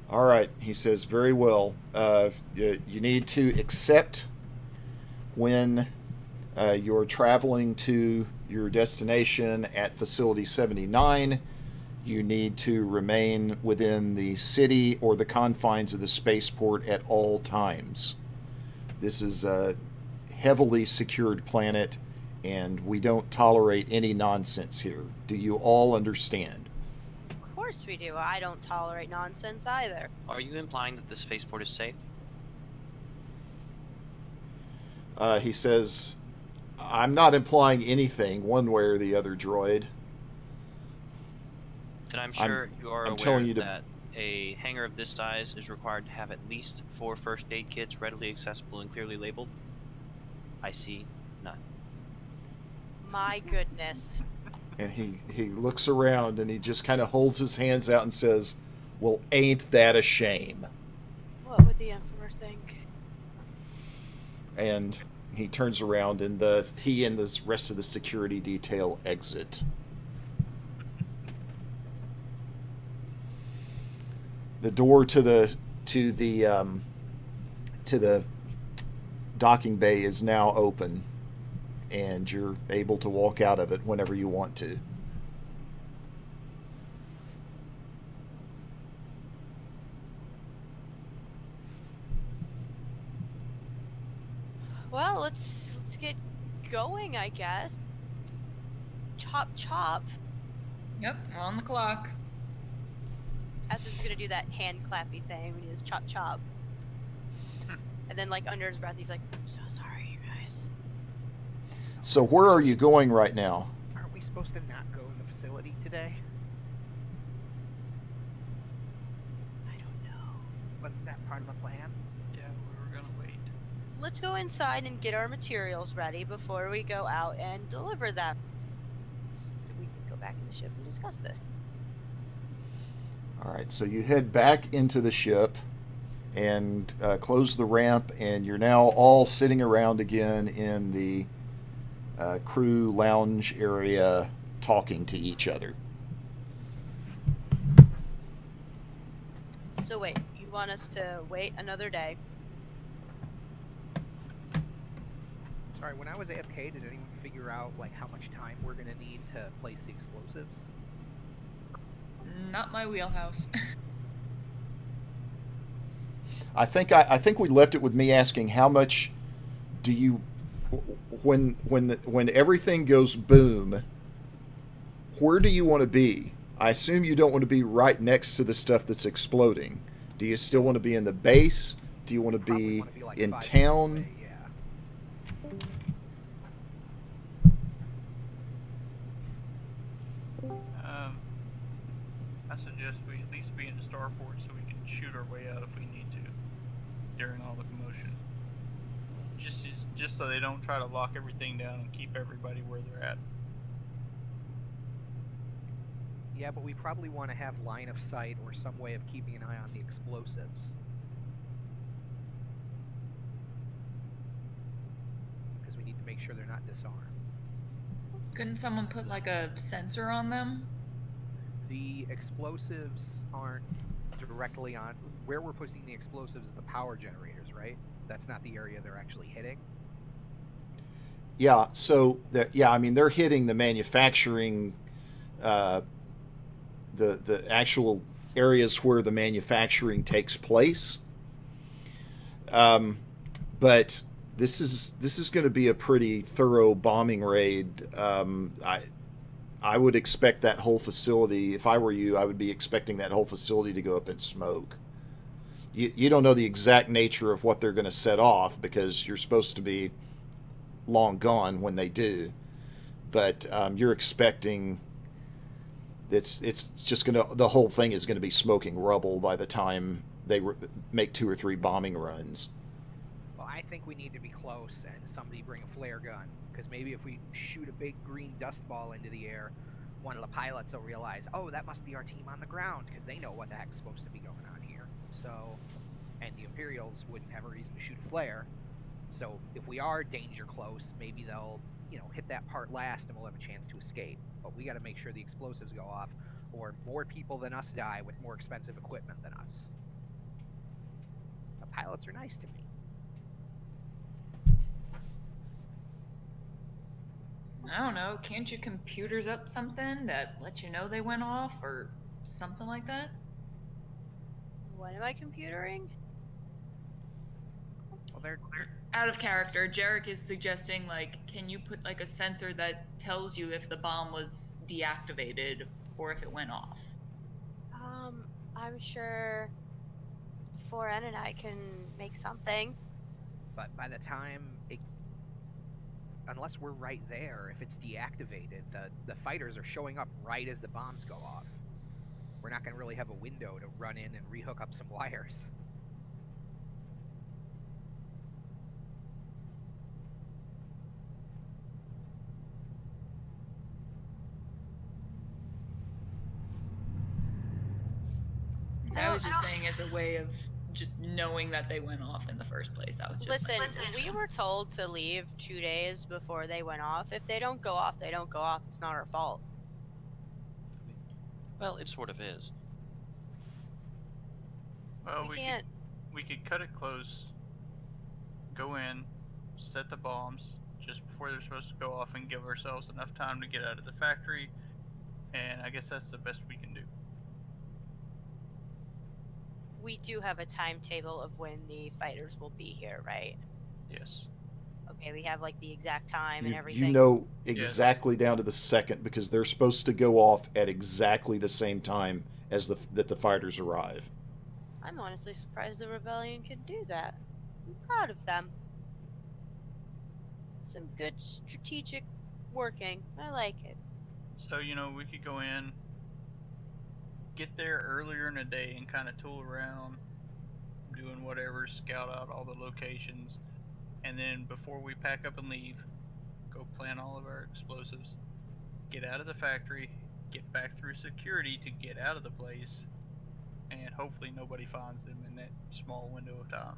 All right, he says, very well. You need to accept when you're traveling to your destination at Facility 79. You need to remain within the city or the confines of the spaceport at all times. This is a heavily secured planet, and we don't tolerate any nonsense here. Do you all understand? Of course we do. I don't tolerate nonsense either. Are you implying that the spaceport is safe? He says, I'm not implying anything one way or the other, droid. Then I'm sure you are I'm aware telling you to- that a hangar of this size is required to have at least 4 first aid kits readily accessible and clearly labeled. I see none. My goodness. And he looks around and he just kind of holds his hands out and says, well, ain't that a shame? What would the Emperor think? And he turns around and he and the rest of the security detail exit. The door to the docking bay is now open, and you're able to walk out of it whenever you want to. Well, let's get going, I guess. Chop chop. Yep, we're on the clock. Ethan's gonna do that hand clappy thing when he does chop chop. And then, like, under his breath, he's like, "I'm so sorry, you guys." So where are you going right now? Aren't we supposed to not go in the facility today? I don't know. Wasn't that part of the plan? Yeah, we were gonna wait. Let's go inside and get our materials ready before we go out and deliver them. So we can go back in the ship and discuss this. All right, so you head back into the ship and close the ramp, and you're now all sitting around again in the crew lounge area talking to each other. So wait, you want us to wait another day? Sorry, when I was AFK, did anyone figure out like how much time we're gonna need to place the explosives? Not my wheelhouse. I think we left it with me asking how much do you when everything goes boom, where do you want to be? I assume you don't want to be right next to the stuff that's exploding. Do you still want to be in the base? Do you want to be Like in 5 feet town? away, yeah. I suggest we at least be in the starport so we can shoot our way out if we need to during all the commotion. Just so they don't try to lock everything down and keep everybody where they're at. Yeah, but we probably want to have line of sight or some way of keeping an eye on the explosives. Because we need to make sure they're not disarmed. Couldn't someone put like a sensor on them? The explosives aren't directly on... Where we're putting the explosives is the power generators, right? That's not the area they're actually hitting. Yeah, so I mean they're hitting the manufacturing the actual areas where the manufacturing takes place. But this is going to be a pretty thorough bombing raid. I would expect that whole facility, if I were you, I would be expecting that whole facility to go up in smoke. You don't know the exact nature of what they're going to set off because you're supposed to be long gone when they do. But you're expecting it's just going to, the whole thing is going to be smoking rubble by the time they make 2 or 3 bombing runs. Well, I think we need to be close and somebody bring a flare gun. Because maybe if we shoot a big green dust ball into the air, one of the pilots will realize, oh, that must be our team on the ground, because they know what the heck's supposed to be going on here. So, and the Imperials wouldn't have a reason to shoot a flare. So if we are danger close, maybe they'll, hit that part last and we'll have a chance to escape. But we got to make sure the explosives go off, or more people than us die with more expensive equipment than us. The pilots are nice to me. I don't know, can't you computers up something that lets you know they went off or something like that? What am I computering? Well, they're Out of character, Jarek is suggesting, like, can you put like a sensor that tells you if the bomb was deactivated or if it went off? I'm sure Foren and I can make something. But by the time unless we're right there, if it's deactivated, the fighters are showing up right as the bombs go off. We're not going to really have a window to run in and rehook up some wires. I was just saying as a way of just knowing that they went off in the first place. That was just Listen, we were told to leave 2 days before they went off. If they don't go off, they don't go off. It's not our fault. Well, it sort of is. Well, We can't. we could cut it close, go in, set the bombs just before they're supposed to go off, and give ourselves enough time to get out of the factory. And I guess that's the best we can do. We do have a timetable of when the fighters will be here, right? Yes. Okay, we have like the exact time and You everything. know exactly down to the second because they're supposed to go off at exactly the same time as that the fighters arrive. I'm honestly surprised the rebellion could do that. I'm proud of them. Some good strategic working. I like it. So, you know, we could go in, get there earlier in the day and kind of tool around, doing whatever, scout out all the locations, and then before we pack up and leave, go plant all of our explosives, get out of the factory, get back through security to get out of the place, and hopefully nobody finds them in that small window of time.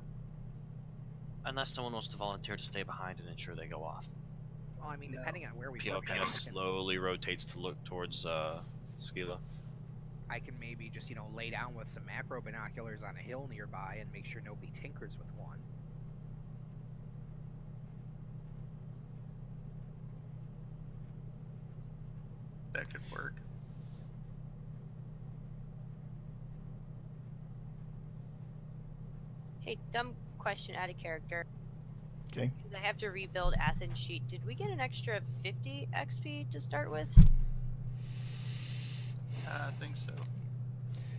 Unless someone wants to volunteer to stay behind and ensure they go off. Well, I mean, depending on where we PL look, kind of I can- slowly rotates to look towards Skila. I can maybe just, lay down with some macro binoculars on a hill nearby and make sure nobody tinkers with one. That could work. Hey, dumb question out of character. Okay. Because I have to rebuild Athens sheet. Did we get an extra 50 XP to start with? I think so.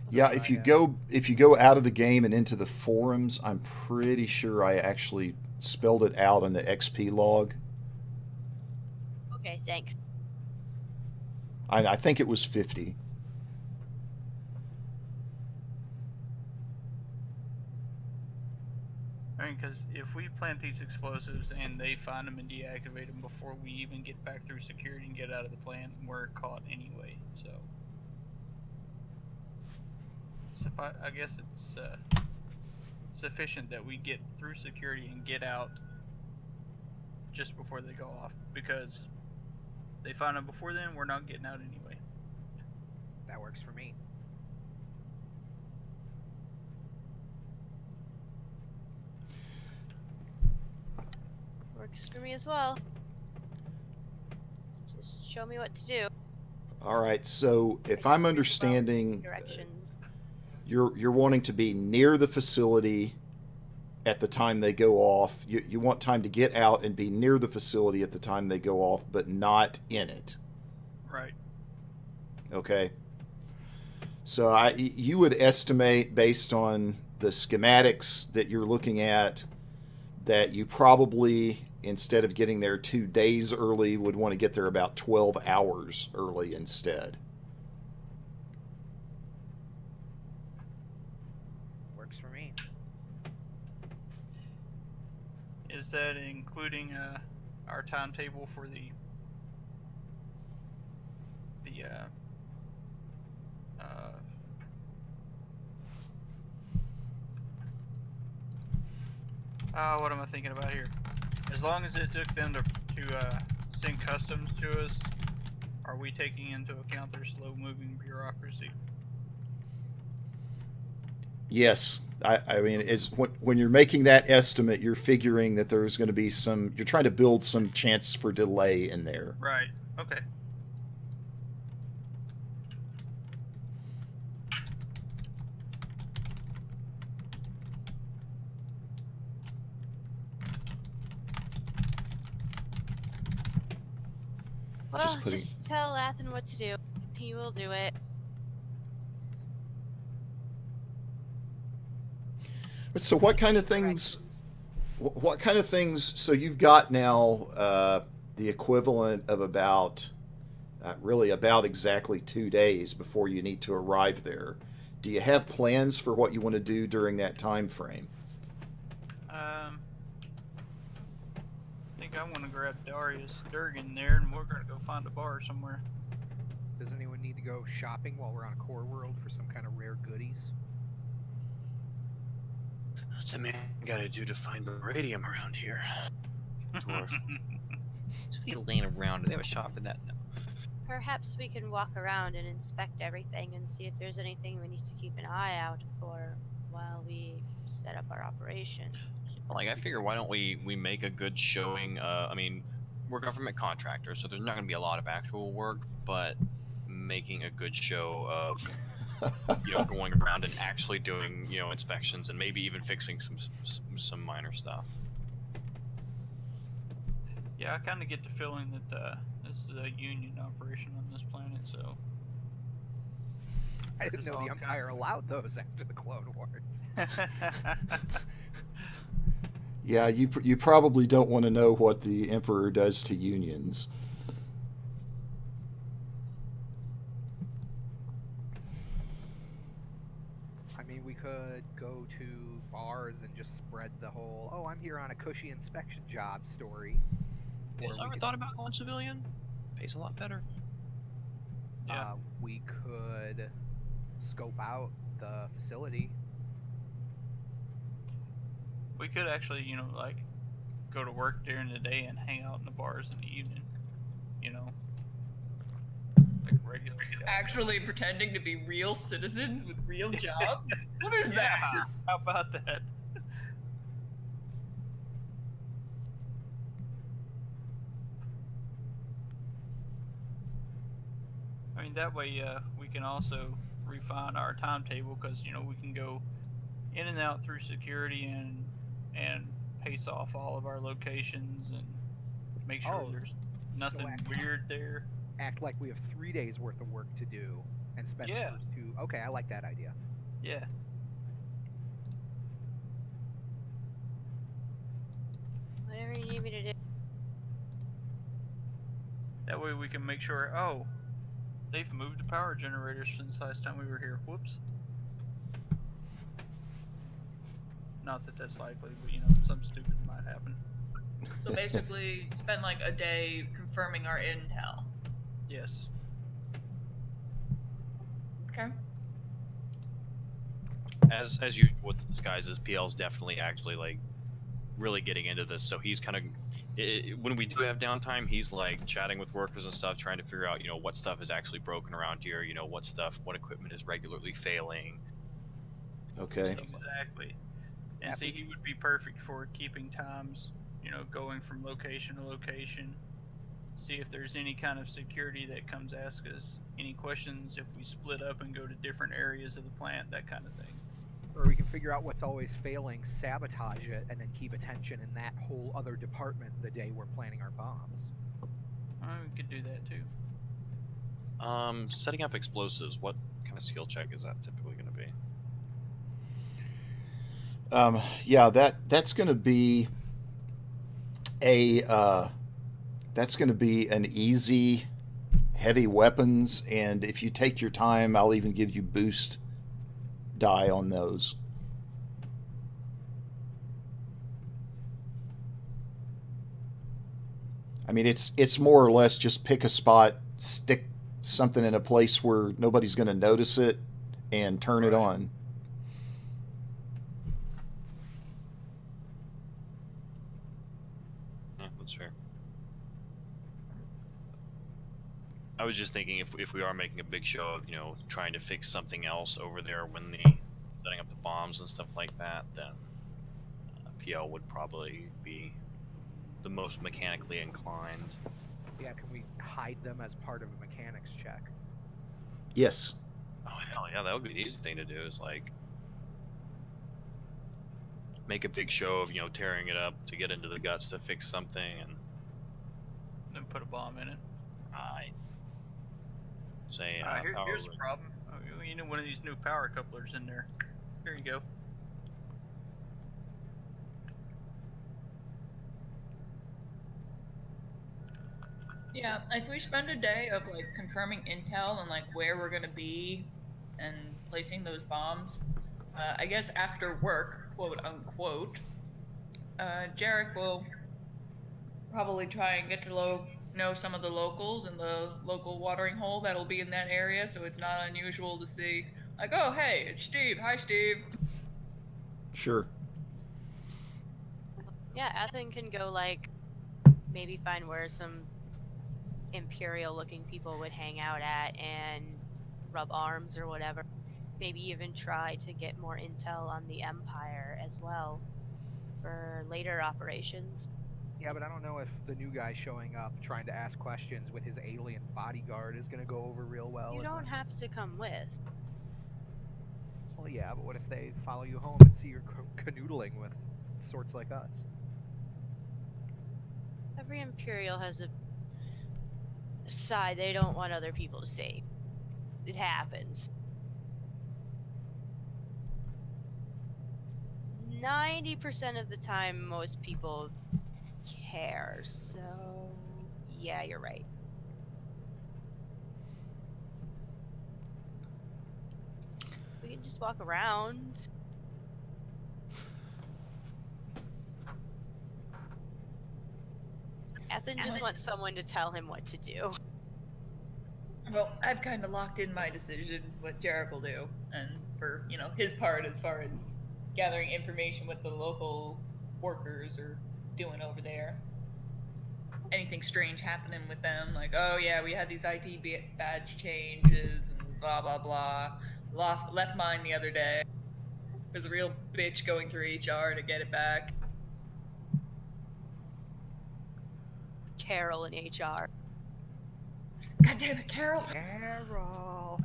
Yeah, if you go out of the game and into the forums, I'm pretty sure I actually spelled it out in the XP log. Okay, thanks. I think it was 50. I mean, because if we plant these explosives and they find them and deactivate them before we even get back through security and get out of the plant, we're caught anyway. So if I guess it's sufficient that we get through security and get out just before they go off, because they find them before then, we're not getting out anyway. That works for me. Works for me as well. Just show me what to do. All right, so if I'm understanding, Directions. you're wanting to be near the facility at the time they go off. You want time to get out and be near the facility at the time they go off, but not in it. Right. Okay. So you would estimate based on the schematics that you're looking at that you probably, instead of getting there 2 days early, would want to get there about 12 hours early instead. Works for me. Is that including our timetable for the what am I thinking about here? As long as it took them to send customs to us, are we taking into account their slow-moving bureaucracy? Yes, I mean, it's when you're making that estimate, you're figuring that there's going to be you're trying to build some chance for delay in there. Right. Okay. Well, Just putting- just tell Athen what to do. He will do it. But so what kind of things? What kind of things? So you've got now the equivalent of about exactly 2 days before you need to arrive there. Do you have plans for what you want to do during that time frame? I think I want to grab Darius Durgan there, and we're gonna go find a bar somewhere. Does anyone need to go shopping while we're on Core World for some kind of rare goodies? What's a man gotta do to find radium around here? Dwarf. Just be laying around. Do they have a shop for that? No. Perhaps we can walk around and inspect everything and see if there's anything we need to keep an eye out for while we set up our operation. Like, I figure, why don't we make a good showing? I mean, we're government contractors, so there's not going to be a lot of actual work, but making a good show of, going around and actually doing, inspections and maybe even fixing some minor stuff. Yeah, I kind of get the feeling that this is a Union operation on this planet, so. I didn't There's know all the Empire allowed those after the Clone Wars. Yeah, you probably don't want to know what the Emperor does to unions. I mean, we could go to bars and just spread the whole, oh, I'm here on a cushy inspection job story. You guys ever thought about going civilian? Pays a lot better. Yeah. We could scope out the facility. We could actually, you know, like, go to work during the day and hang out in the bars in the evening. You know, like regular. Actually pretending to be real citizens with real jobs? What is Yeah, that? how about that? I mean, that way we can also refine our timetable because, you know, we can go in and out through security and pace off all of our locations and make sure Oh, there's nothing weird there. Act like we have 3 days worth of work to do and spend the Yeah. first 2. Okay, I like that idea. Yeah. Whatever you need me to do. That way we can make sure, oh, they've moved the power generators since last time we were here. Whoops. Not that that's likely, but, you know, something stupid might happen. So basically, spend like a day confirming our intel. Yes. Okay. As usual with the disguises, PL's definitely actually like really getting into this. So he's kind of when we do have downtime, he's like chatting with workers and stuff, trying to figure out, you know, what stuff is actually broken around here. You know, what equipment is regularly failing. Okay. Exactly. And see, he would be perfect for keeping times, you know, going from location to location. See if there's any kind of security that comes ask us any questions if we split up and go to different areas of the plant, that kind of thing. Or we can figure out what's always failing, sabotage it, and then keep attention in that whole other department the day we're planning our bombs. We could do that too. Setting up explosives, what kind of skill check is that typically going to be? Yeah, that's going to be an easy heavy weapons, and if you take your time, I'll even give you boost die on those. I mean, it's more or less just pick a spot, stick something in a place where nobody's going to notice it, and turn it on. Yeah, that's fair. I was just thinking if we are making a big show of, you know, trying to fix something else over there when setting up the bombs and stuff like that, then PL would probably be the most mechanically inclined. Yeah, can we hide them as part of a mechanics check? Yes. Oh hell yeah, that would be the easy thing to do, is like make a big show of, you know, tearing it up to get into the guts to fix something, and then put a bomb in it. Right. Say, here's the problem. You know, one of these new power couplers in there. Here you go. Yeah, if we spend a day of like confirming intel and like where we're gonna be and placing those bombs, I guess after work, quote unquote, Jarek will probably try and get to know some of the locals and the local watering hole that'll be in that area, so it's not unusual to see like, oh hey, it's Steve. Hi Steve. Sure. Yeah, Athen can go like maybe find where some Imperial looking people would hang out at and rub arms or whatever. Maybe even try to get more intel on the Empire as well for later operations. Yeah, but I don't know if the new guy showing up trying to ask questions with his alien bodyguard is going to go over real well. You don't have to come with. Well, yeah, but what if they follow you home and see you're canoodling with sorts like us? Every Imperial has a side they don't want other people to see. It happens. 90% of the time, most people care, so yeah, you're right. We can just walk around. Ethan just wants someone to tell him what to do. Well, I've kind of locked in my decision what Jarek will do, and for, you know, his part as far as gathering information what the local workers are doing over there. Anything strange happening with them, like, oh yeah, we had these IT badge changes and blah blah blah. Left mine the other day. There's a real bitch going through HR to get it back. Carol in HR. God damn it, Carol! Carol.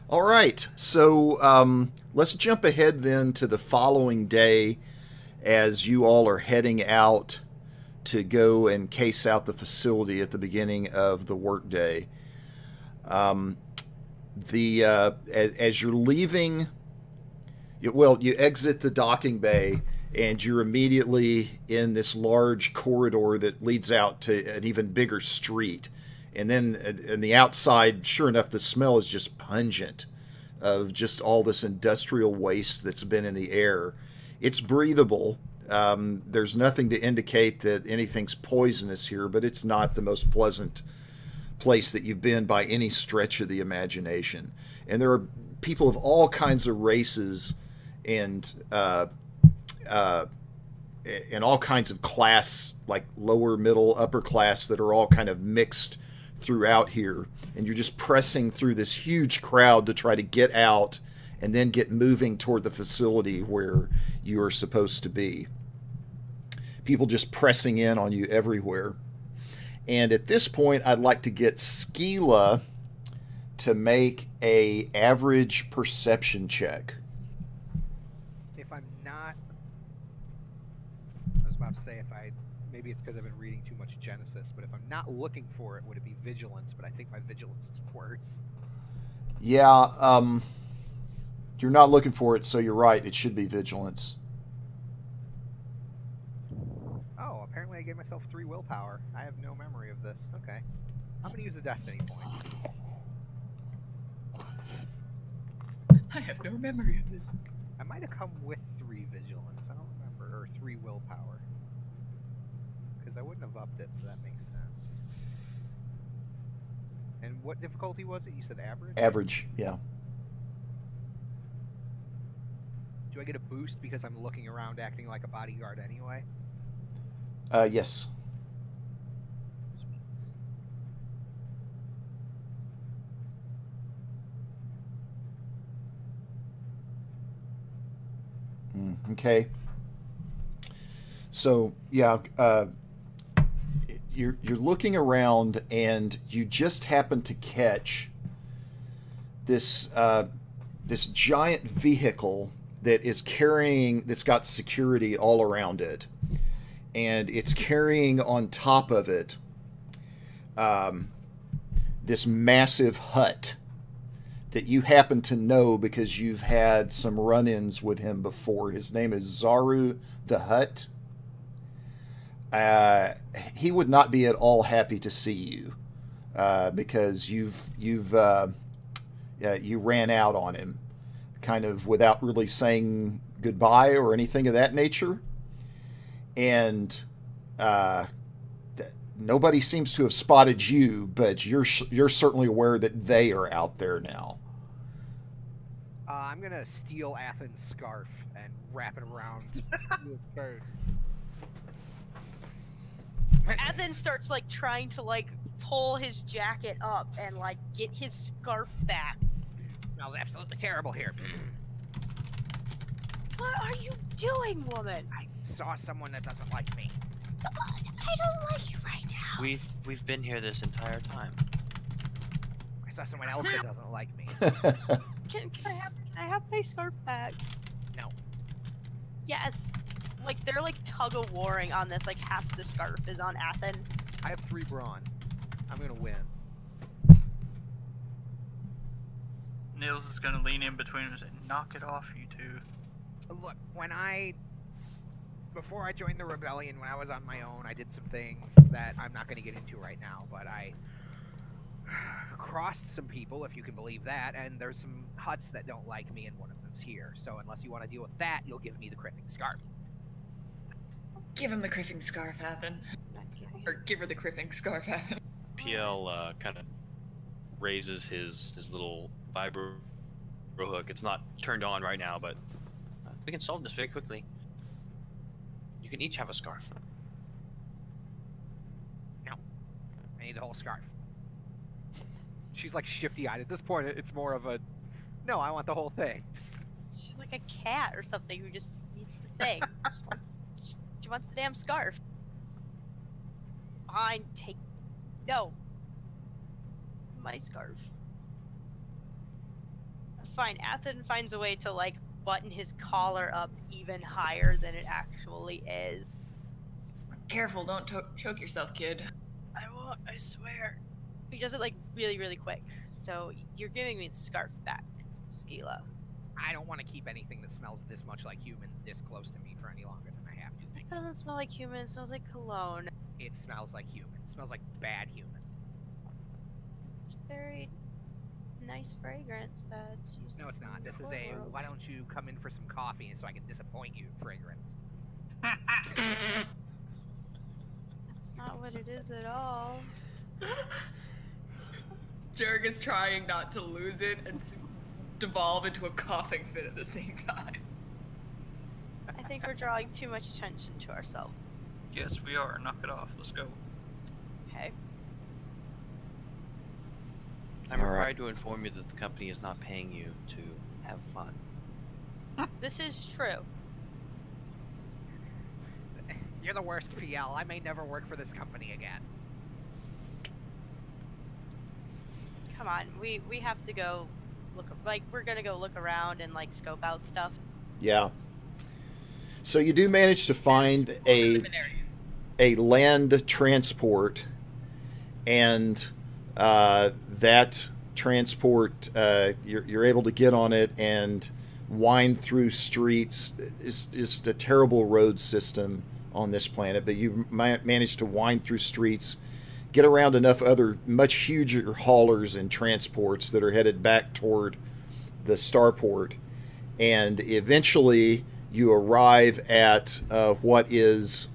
All right, so let's jump ahead then to the following day as you all are heading out to go and case out the facility at the beginning of the workday. As you're leaving, you exit the docking bay and you're immediately in this large corridor that leads out to an even bigger street. And then on the outside, sure enough, the smell is just pungent of just all this industrial waste that's been in the air. It's breathable. There's nothing to indicate that anything's poisonous here, but it's not the most pleasant place that you've been by any stretch of the imagination. And there are people of all kinds of races and all kinds of class, like lower, middle, upper class, that are all kind of mixed throughout here, and you're just pressing through this huge crowd to try to get out and then get moving toward the facility where you are supposed to be. People just pressing in on you everywhere. And at this point, I'd like to get Skeela to make a average perception check. If I'm not... I was about to say, maybe it's because I've been reading too much Genesis, but if I'm not looking for it, would it be vigilance? But I think my vigilance is worse. Yeah, you're not looking for it, so you're right. It should be vigilance. Oh, apparently I gave myself 3 willpower. I have no memory of this. Okay. I'm going to use a destiny point. I have no memory of this. I might have come with 3 vigilance. I don't remember. Or 3 willpower. Because I wouldn't have upped it, so that makes sense. And what difficulty was it? You said average? Average, yeah. Do I get a boost because I'm looking around acting like a bodyguard anyway? Yes. Okay. So, yeah, you're looking around and you just happen to catch this this giant vehicle that is that's got security all around it, and it's carrying on top of it this massive hut that you happen to know because you've had some run-ins with him before. His name is Zaru the Hutt. He would not be at all happy to see you because you ran out on him, kind of without really saying goodbye or anything of that nature, and nobody seems to have spotted you, but you're certainly aware that they are out there now. I'm gonna steal Athen's scarf and wrap it around his purse. Athen starts like trying to like pull his jacket up and like get his scarf back. Smells absolutely terrible here. What are you doing, woman? I saw someone that doesn't like me. I don't like you right now. We've been here this entire time. I saw someone else that doesn't like me. Can I have my scarf back? No. Yes. Like, they're like tug-of-warring on this. Like, half the scarf is on Athen. I have 3 brawn. I'm gonna win. Nils is gonna lean in between them and say, "Knock it off, you two." Look, before I joined the rebellion, when I was on my own, I did some things that I'm not gonna get into right now, but I crossed some people, if you can believe that, and there's some huts that don't like me, and one of them's here. So unless you want to deal with that, you'll give me the Criffing Scarf. Give him the Criffing Scarf, Athen. Or give her the Criffing Scarf, Athen. PL kind of raises his little vibro hook. It's not turned on right now, but we can solve this very quickly. You can each have a scarf. No. I need the whole scarf. She's like shifty-eyed. At this point, it's more of a, no, I want the whole thing. She's like a cat or something who just needs the thing. She wants the damn scarf. Fine, take... No. My scarf. Fine, Athen finds a way to, like, button his collar up even higher than it actually is. Careful, don't choke yourself, kid. I won't, I swear. He does it, like, really, really quick. So, you're giving me the scarf back, Skeela. I don't want to keep anything that smells this much like human this close to me for any longer than I have to. It doesn't smell like human, it smells like cologne. It smells like human. It smells like bad human. It's very nice fragrance that's used. No, it's not. This is in a, clothes. why don't you come in for some coffee so I can disappoint you fragrance. That's not what it is at all. Jarek is trying not to lose it and devolve into a coughing fit at the same time. I think we're drawing too much attention to ourselves. Yes, we are. Knock it off. Let's go. Okay. I'm All right. required to inform you that the company is not paying you to have fun. This is true. You're the worst, PL. I may never work for this company again. Come on, we have to go look. Like, we're gonna go look around and like scope out stuff. Yeah. So you do manage to find a Preliminaries. land transport, and that transport, you're able to get on it and wind through streets. It's a terrible road system on this planet, but you managed to wind through streets, get around enough other much huger haulers and transports that are headed back toward the starport, and eventually you arrive at what is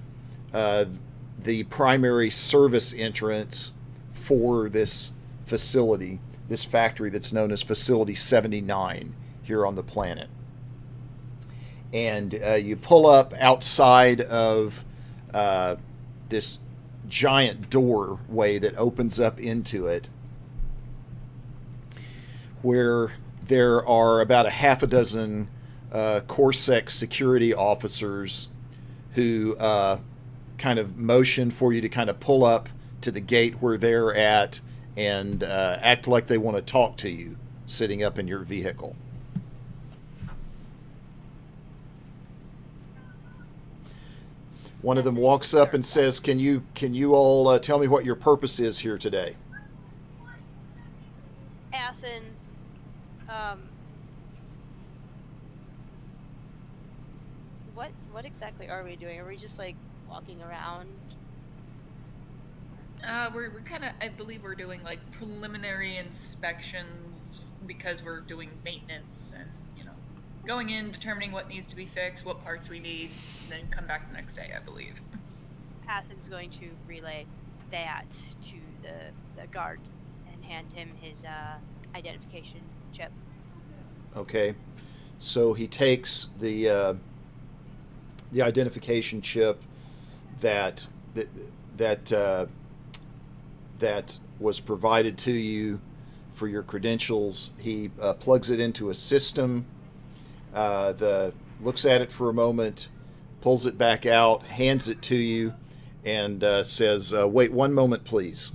the primary service entrance for this facility, this factory that's known as Facility 79 here on the planet. And you pull up outside of this giant doorway that opens up into it, where there are about a half a dozen Corsair security officers who kind of motion for you to kind of pull up to the gate where they're at and act like they want to talk to you sitting up in your vehicle. One of them walks up and says, "Can you all tell me what your purpose is here today?" Athens, what exactly are we doing? Are we just like walking around? We're kind of, I believe we're doing like preliminary inspections because we're doing maintenance and, you know, going in, determining what needs to be fixed, what parts we need, and then come back the next day, I believe. Athens going to relay that to the guard and hand him his identification chip. Okay, so he takes the identification chip that was provided to you for your credentials. He plugs it into a system. Looks at it for a moment, pulls it back out, hands it to you, and says, "Wait 1 moment, please."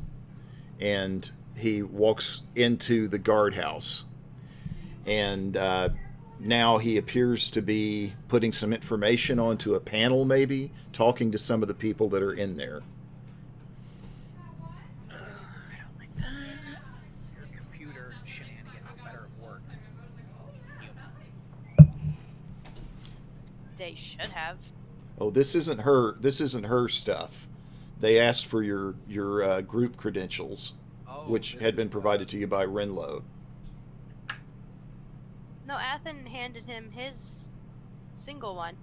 And he walks into the guardhouse, and now he appears to be putting some information onto a panel, maybe talking to some of the people that are in there. I don't like that. Your computer shenanigans better have worked. They should have. Oh, this isn't her stuff. They asked for your group credentials, Oh, which this had been is provided to you by Renlo. No, Athen handed him his single one.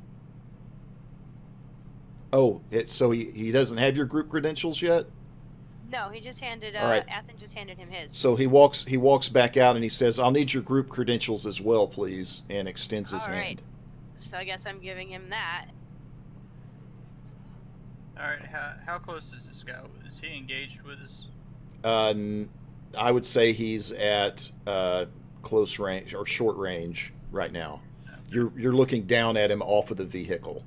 Oh, so he doesn't have your group credentials yet? No, he just handed. All right. Athen just handed him his. So he walks back out and he says, "I'll need your group credentials as well, please," and extends his All right. hand. So I guess I'm giving him that. All right, how close is this guy? Is he engaged with us? I would say he's at close range or short range right now. You're looking down at him off of the vehicle.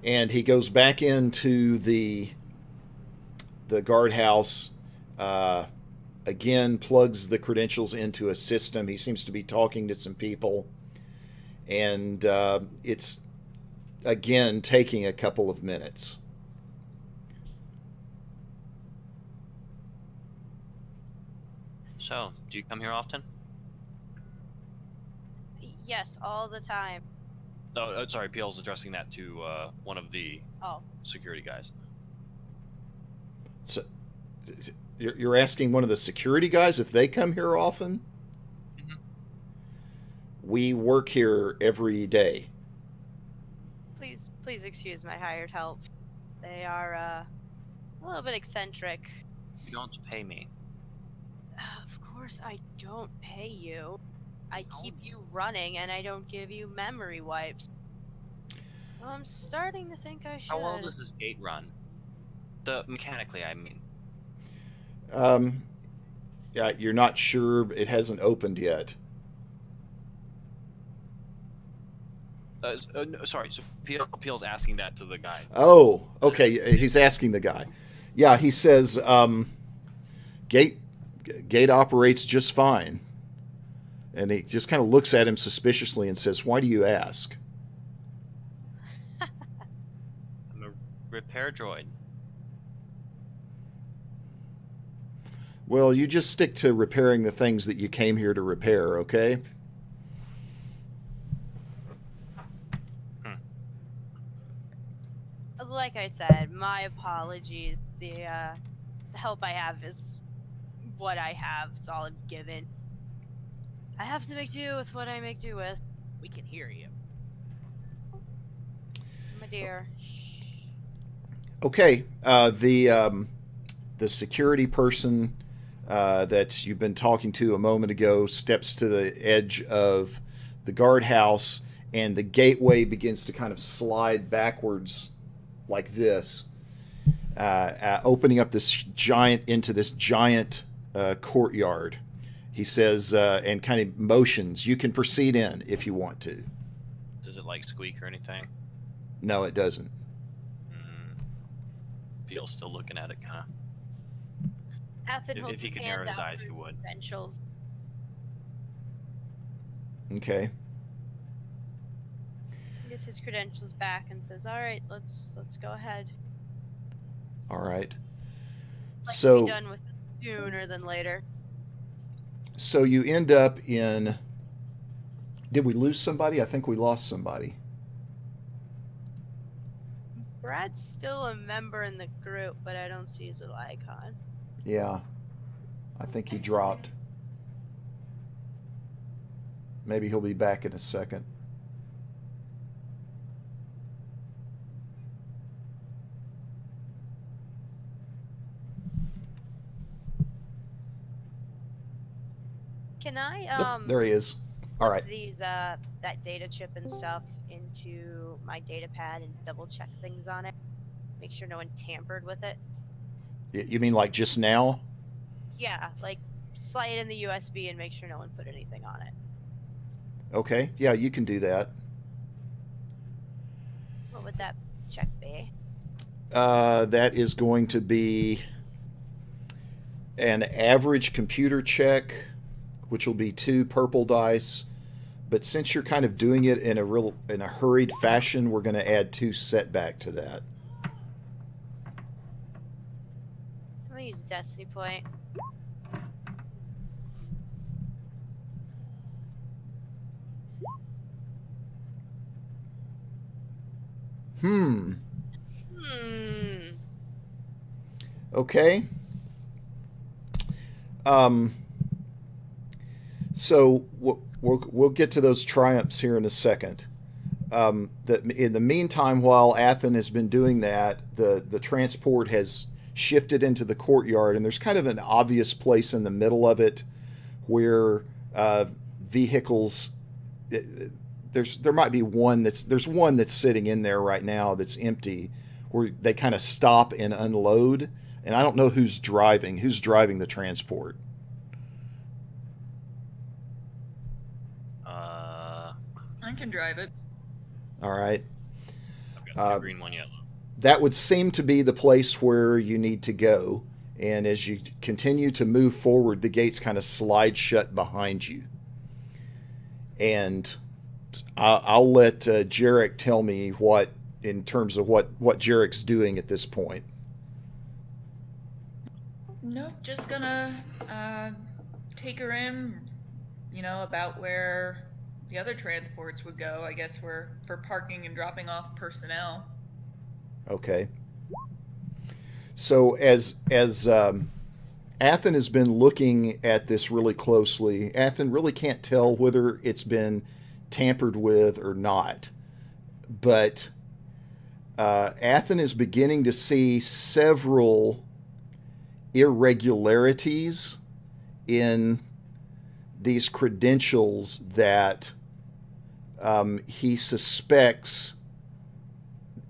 And he goes back into the guardhouse, again plugs the credentials into a system. He seems to be talking to some people, and it's again taking a couple of minutes. So, do you come here often? Yes, all the time. Oh, sorry, PL's addressing that to one of the Oh. security guys. So you're asking one of the security guys if they come here often? Mhm. We work here every day. Please excuse my hired help. They are a little bit eccentric. You don't pay me. Of course I don't pay you. I keep you running and I don't give you memory wipes. Well, I'm starting to think I should. How well does this gate run? Mechanically, I mean. Yeah, you're not sure. It hasn't opened yet. No, sorry, so PL's asking that to the guy. Oh, okay. He's asking the guy. Yeah, he says gate operates just fine. And he just kind of looks at him suspiciously and says, "Why do you ask?" I'm a repair droid. Well, you just stick to repairing the things that you came here to repair, okay? Like I said, my apologies. The help I have is what I have. It's all I'm given. I have to make do with what I make do with. We can hear you. My dear. Okay. The security person that you've been talking to a moment ago steps to the edge of the guardhouse, and the gateway begins to kind of slide backwards like this, opening up this giant courtyard. He says, and kind of motions, "You can proceed in if you want to." Does it like squeak or anything? No, it doesn't. PL's still looking at it, kind of. Athen holds If he his could hand narrow his out eyes, for he would. credentials. Okay. He gets his credentials back and says, "All right, let's go ahead. All right. Like to So be done with it sooner than later." So you end up in... Did we lose somebody? I think we lost somebody. Brad's still a member in the group, but I don't see his little icon. Yeah. I think he dropped. Maybe he'll be back in a second. Can I There he is. slip All right. these that data chip and stuff into my data pad and double check things on it? Make sure no one tampered with it. You mean like just now? Yeah, like slide it in the USB and make sure no one put anything on it. Okay. Yeah, you can do that. What would that check be? That is going to be an average computer check, which will be 2 purple dice. But since you're kind of doing it in a hurried fashion, we're going to add 2 setback to that. I'm gonna use a destiny point. Hmm. Okay. So we'll get to those triumphs here in a second. In the meantime, while Athen has been doing that, the transport has shifted into the courtyard, and there's kind of an obvious place in the middle of it where vehicles. There might be one there's one that's sitting in there right now that's empty, where they kind of stop and unload. And I don't know who's driving the transport. I can drive it. All right. I've got the green, one yellow. That would seem to be the place where you need to go. And as you continue to move forward, the gates kind of slide shut behind you. And I'll let Jarek tell me in terms of what Jarek's doing at this point. Nope, just gonna take her in, about where the other transports would go. I guess for parking and dropping off personnel. Okay. So as Athen has been looking at this really closely, Athen really can't tell whether it's been tampered with or not. But Athen is beginning to see several irregularities in these credentials that he suspects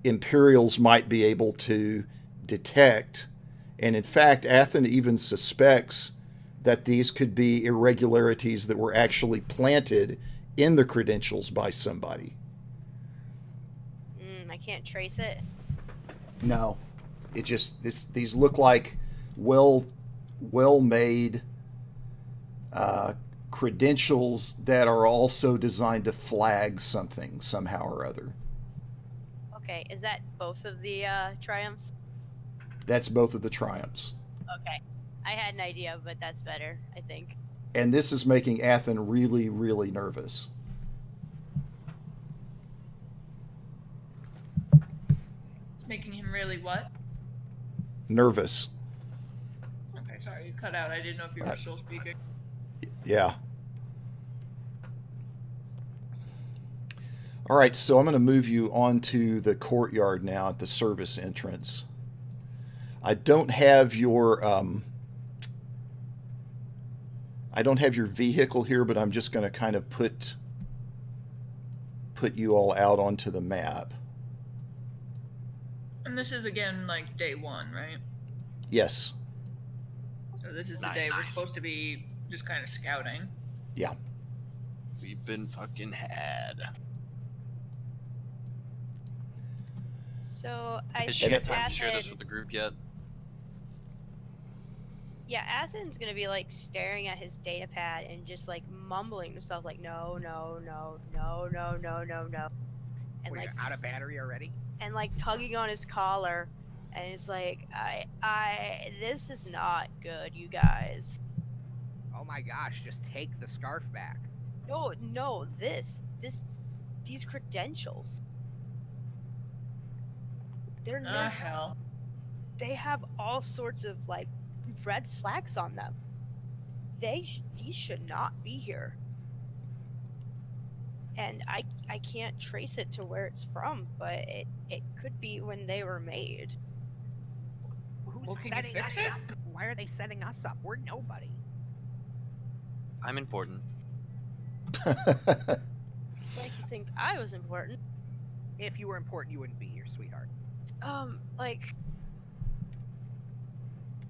Imperials might be able to detect. And in fact, Athen even suspects that these could be irregularities that were actually planted in the credentials by somebody. I can't trace it. No. It just these look like well-made credentials that are also designed to flag something somehow or other. Okay, is that both of the triumphs? That's both of the triumphs. Okay. I had an idea, but that's better, I think. And this is making Athen really, really nervous. It's making him really what? Nervous. Okay, sorry, you cut out. I didn't know if you were still speaking. Yeah. All right, so I'm going to move you onto the courtyard now at the service entrance. I don't have your vehicle here, but I'm just going to kind of put you all out onto the map. And this is again like day 1, right? Yes. So this is the day we're supposed to be just kind of scouting. Yeah. We've been fucking had. So I Has she think had time to share this Athen, with the group yet? yeah, Athen's gonna be like staring at his data pad and just like mumbling to himself like no, no, no, no, no, no, no, no, and Were you like out of battery already? and like tugging on his collar, and it's like I this is not good, you guys. Oh my gosh, just take the scarf back. No, these credentials. They're not. Hell. They have all sorts of like red flags on them. These should not be here. And I can't trace it to where it's from, but it could be when they were made. Who's Well, can you setting fix us it? up? Why are they setting us up? We're nobody. I'm important. Like to think I was important. If you were important, you wouldn't be here, sweetheart. Like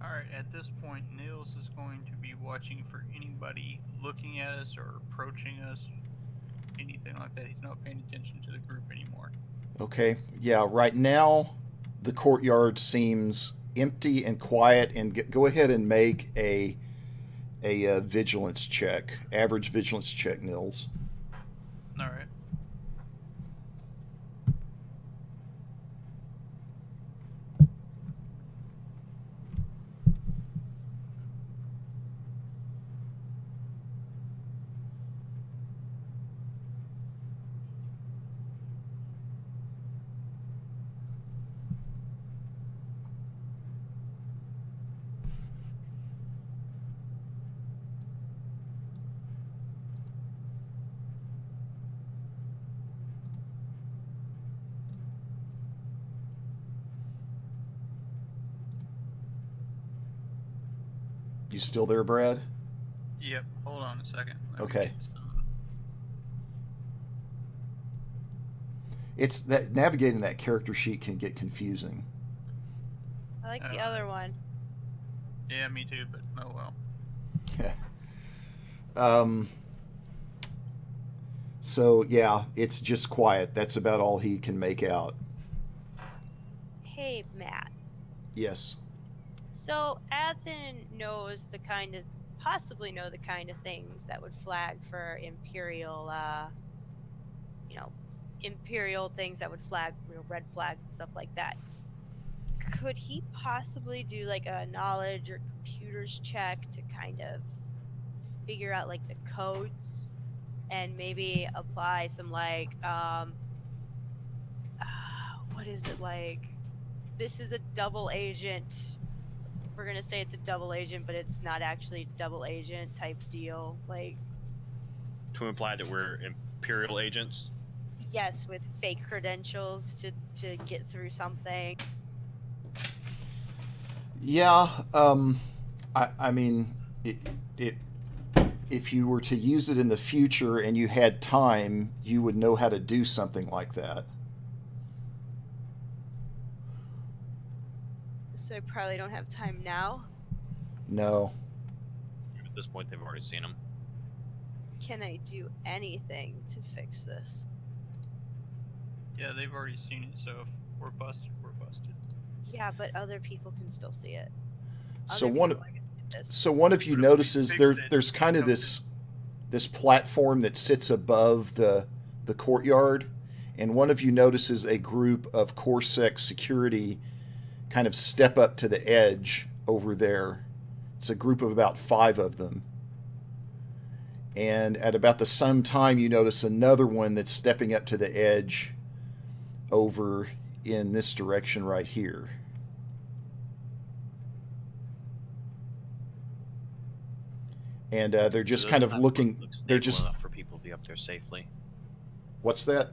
Alright, at this point, Nils is going to be watching for anybody looking at us or approaching us, anything like that. He's not paying attention to the group anymore. Okay. Yeah, right now the courtyard seems empty and quiet, and go ahead and make a vigilance check, average vigilance check, Nils. All right. You still there, Brad? Yep. Hold on a second. Let me Okay. get some- It's that navigating that character sheet can get confusing. I like the other one. Yeah, me too. But oh well. So yeah, it's just quiet. That's about all he can make out. Hey, Matt. Yes. So Athen knows possibly know the kind of things that would flag for Imperial, Imperial things that would flag, red flags and stuff like that. Could he possibly do like a knowledge or computers check to kind of figure out like the codes and maybe apply some like, what is it like? This is a double agent. We're gonna say it's a double agent, but it's not actually double agent type deal. Like, To imply that we're Imperial agents. yes, with fake credentials to get through something. Yeah. I mean, if you were to use it in the future and you had time, you would know how to do something like that. So I probably don't have time now. No. At this point, they've already seen them. Can I do anything to fix this? Yeah, they've already seen it. So if we're busted, we're busted. Yeah, but other people can still see it. So Other one people are gonna get this. So one of you But if we notices fix there it, there's kind of this platform that sits above the courtyard, and one of you notices a group of Corsair security kind of step up to the edge over there. It's a group of about 5 of them. And at about the same time, you notice another one that's stepping up to the edge over in this direction right here. And they're just Those kind of platforms looking. look They're stable just. enough for people to be up there safely. What's that?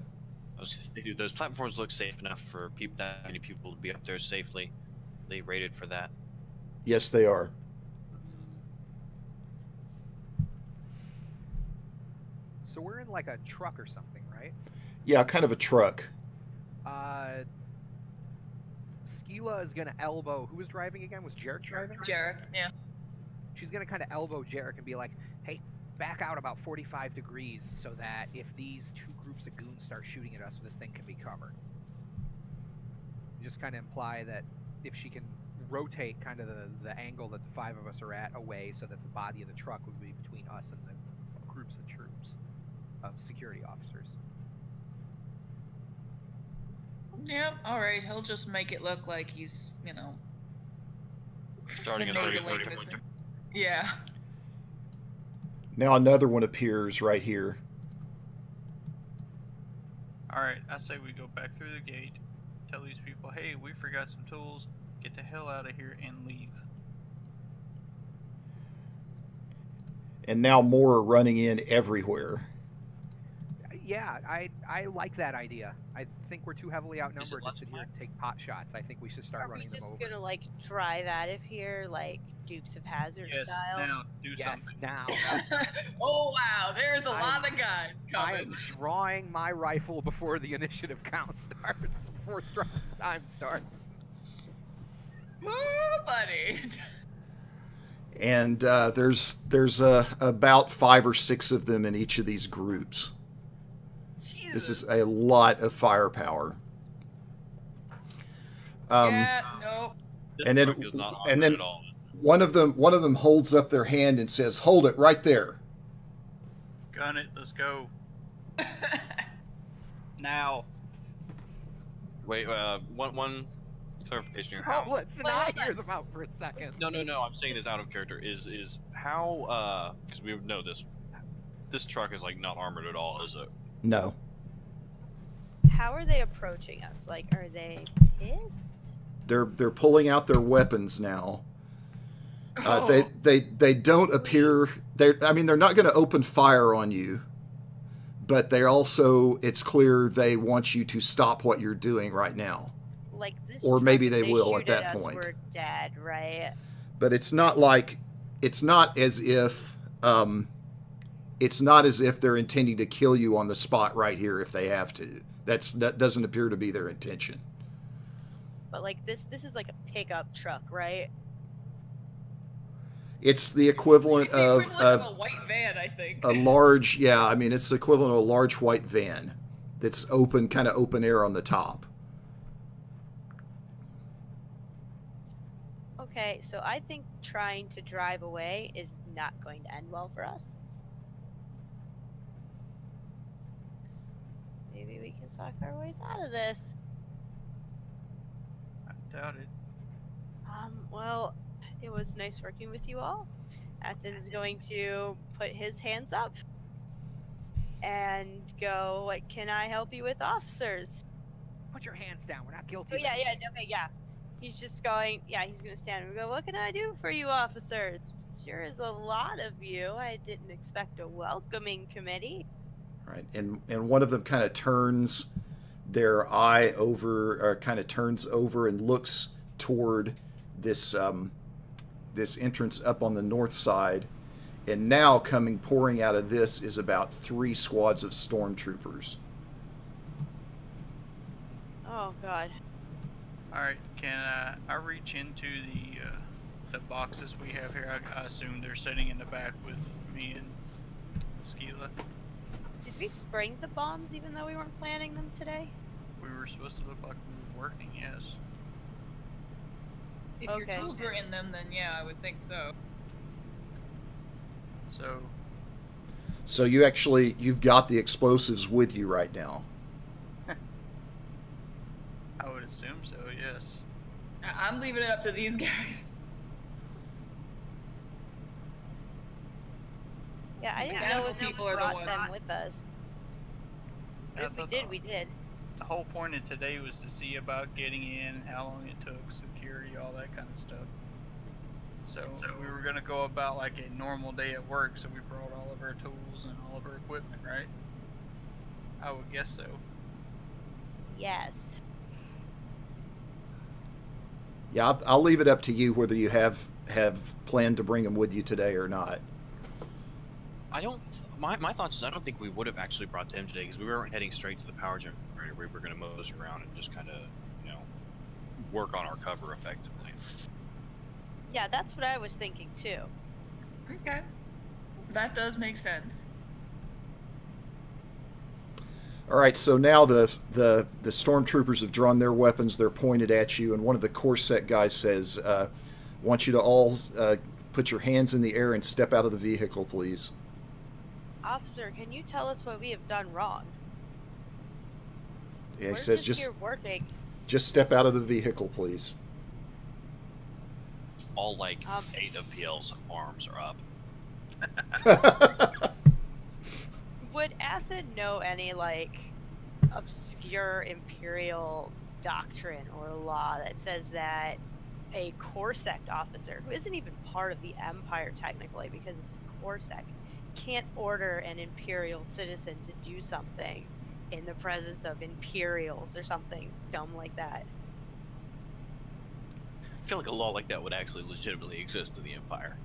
Those platforms look safe enough for that many people to be up there safely. They rated for that. Yes, they are. So we're in like a truck or something, right? Yeah, kind of a truck. Skila is gonna elbow. Who was driving again? Was Jarek driving? Jarek, yeah. She's gonna kind of elbow Jarek and be like, "Hey, back out about 45 degrees so that if these 2 groups of goons start shooting at us, this thing can be covered." Just kind of imply that if she can rotate kind of the angle that the 5 of us are at away, so that the body of the truck would be between us and the groups of troops of security officers. Yep, alright, he'll just make it look like he's, Starting at 30 enabling this thing. Yeah. Now another one appears right here. Alright, I say we go back through the gate, tell these people, hey, we forgot some tools, get the hell out of here and leave. And now more are running in everywhere. Yeah, I like that idea. I think we're too heavily outnumbered to sit here and take pot shots. I think we should start Are we running them just over. gonna like drive out of here like Dukes of Hazzard Yes, style? now, do Yes, something. now. Oh wow, there's a lot of guys I coming. am drawing my rifle before the initiative count starts, before time starts. Woo, buddy. And there's about 5 or 6 of them in each of these groups. Jesus. This is a lot of firepower. Yeah, nope. This And then- truck is not and then- armored at all. One of them holds up their hand and says, "Hold it right there." Gun it. Let's go now. Wait, one clarification here. Oh, How? let's not hear them out for a second. No. I'm saying this out of character. Is how? Because we know this. This truck is like not armored at all, is it? No. How are they approaching us? Like, are they pissed? They're pulling out their weapons now. Oh. They don't appear. They're not going to open fire on you, but they're also. It's clear they want you to stop what you're doing right now. Like this. Or truck, maybe if they will shoot at that us, point. We're dead, right? But it's not as if it's not as if they're intending to kill you on the spot right here if they have to. That doesn't appear to be their intention. But like this is like a pickup truck, right? It's the equivalent of a white van, I think. a large, yeah, it's the equivalent of a large white van that's open, kind of open air on the top. Okay, so I think trying to drive away is not going to end well for us. Maybe we can talk our ways out of this. I doubt it. Well, it was nice working with you all. Athen's going to put his hands up and go, "What can I help you with, officers?" Put your hands down. We're not guilty. Oh, yeah. He's just going, he's going to stand and go, "What can I do for you, officers? Sure is a lot of you. I didn't expect a welcoming committee." Right, and one of them kind of turns their eye over, or kind of turns over and looks toward this this entrance up on the north side, and now pouring out of this is about 3 squads of stormtroopers. Oh, God. All right, can I reach into the boxes we have here? I assume they're sitting in the back with me and Skeela. Did we bring the bombs even though we weren't planning them today? We were supposed to look like we were working, yes. If Okay. your tools were in them, then yeah, I would think so. So You've got the explosives with you right now. I would assume so, yes. I'm leaving it up to these guys. Yeah, I didn't Mechanical know if we people are the brought ones- them with us. But I if we thought did, the- we did. The whole point of today was to see about getting in, how long it took, security, all that kind of stuff. So we were gonna go about like a normal day at work, so we brought all of our tools and all of our equipment, right? I would guess so. Yes. Yeah, I'll leave it up to you whether you have planned to bring them with you today or not. I don't. My thoughts is I don't think we would have actually brought them today because we weren't heading straight to the power generator. We were going to mosey around and just kind of, work on our cover effectively. Yeah, that's what I was thinking too. Okay. That does make sense. All right, so now the stormtroopers have drawn their weapons. They're pointed at you, and one of the Corset guys says, "Want you to all put your hands in the air and step out of the vehicle, please." Officer, can you tell us what we have done wrong? Yeah, he We're says, just here working. just step out of the vehicle, please. All like Um, 8 of PL's arms are up. Would Athen know any obscure Imperial doctrine or law that says that a Corsect officer, who isn't even part of the Empire technically because it's Corsect, can't order an Imperial citizen to do something in the presence of Imperials or something dumb like that? I feel like a law like that would actually legitimately exist in the Empire.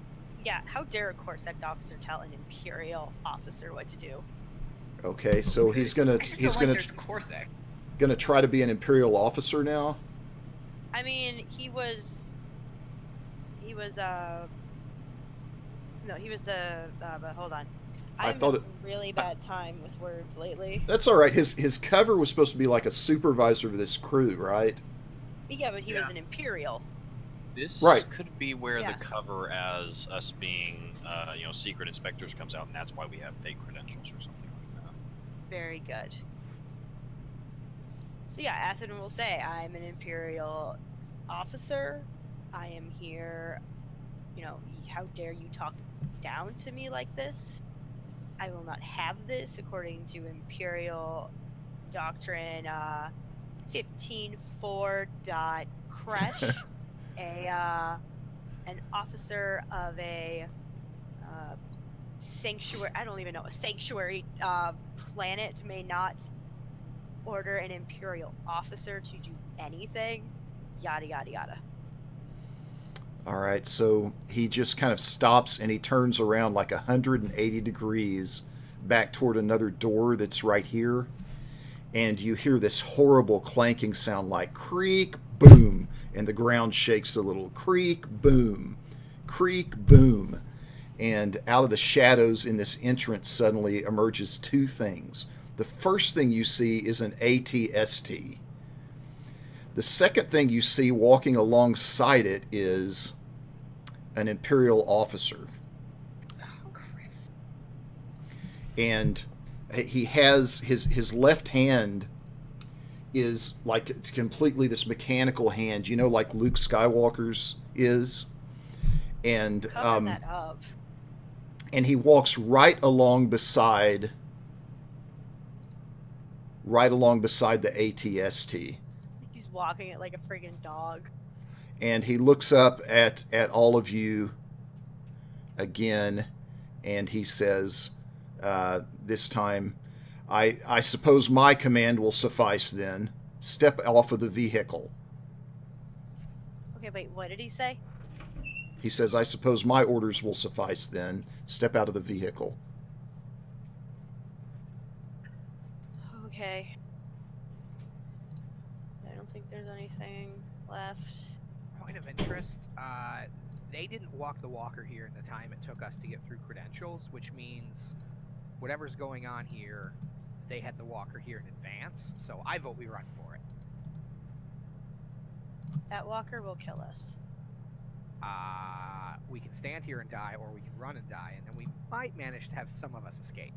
Yeah, how dare a Corsect officer tell an Imperial officer what to do? Okay, so he's gonna there's Corsac. try to be an Imperial officer now. I mean, he was but hold on. I I've thought had a really bad time with words lately. That's all right. His cover was supposed to be like a supervisor of this crew, right? Yeah, but he was Yeah. an Imperial. This Right. could be where Yeah. the cover as us being, secret inspectors comes out, and that's why we have fake credentials or something like that. Very good. So yeah, Athen will say, I'm an Imperial officer. I am here, how dare you talk down to me like this? I will not have this according to Imperial Doctrine 15.4.Kresh. An officer of a sanctuary, I don't even know, a sanctuary planet may not order an Imperial officer to do anything, yada yada yada. All right, so he just kind of stops and he turns around like 180 degrees back toward another door that's right here. And you hear this horrible clanking sound like creak, boom, and the ground shakes a little. Creak, boom, creak, boom. And out of the shadows in this entrance suddenly emerges two things. The first thing you see is an ATST. The second thing you see walking alongside it is an Imperial officer. Oh, crap. And he has his left hand is like it's completely this mechanical hand, like Luke Skywalker's is. And Cover that up. and he walks right along beside the ATST. He's walking it like a friggin' dog. And he looks up at all of you again, and he says, this time, I suppose my command will suffice then. Step off of the vehicle. Okay, wait, what did he say? He says, I suppose my orders will suffice then. Step out of the vehicle. Okay. I don't think there's anything left. Point of interest, they didn't walk the walker here in the time it took us to get through credentials, which means whatever's going on here, they had the walker here in advance, so I vote we run for it. That walker will kill us. We can stand here and die, or we can run and die, and then we might manage to have some of us escape.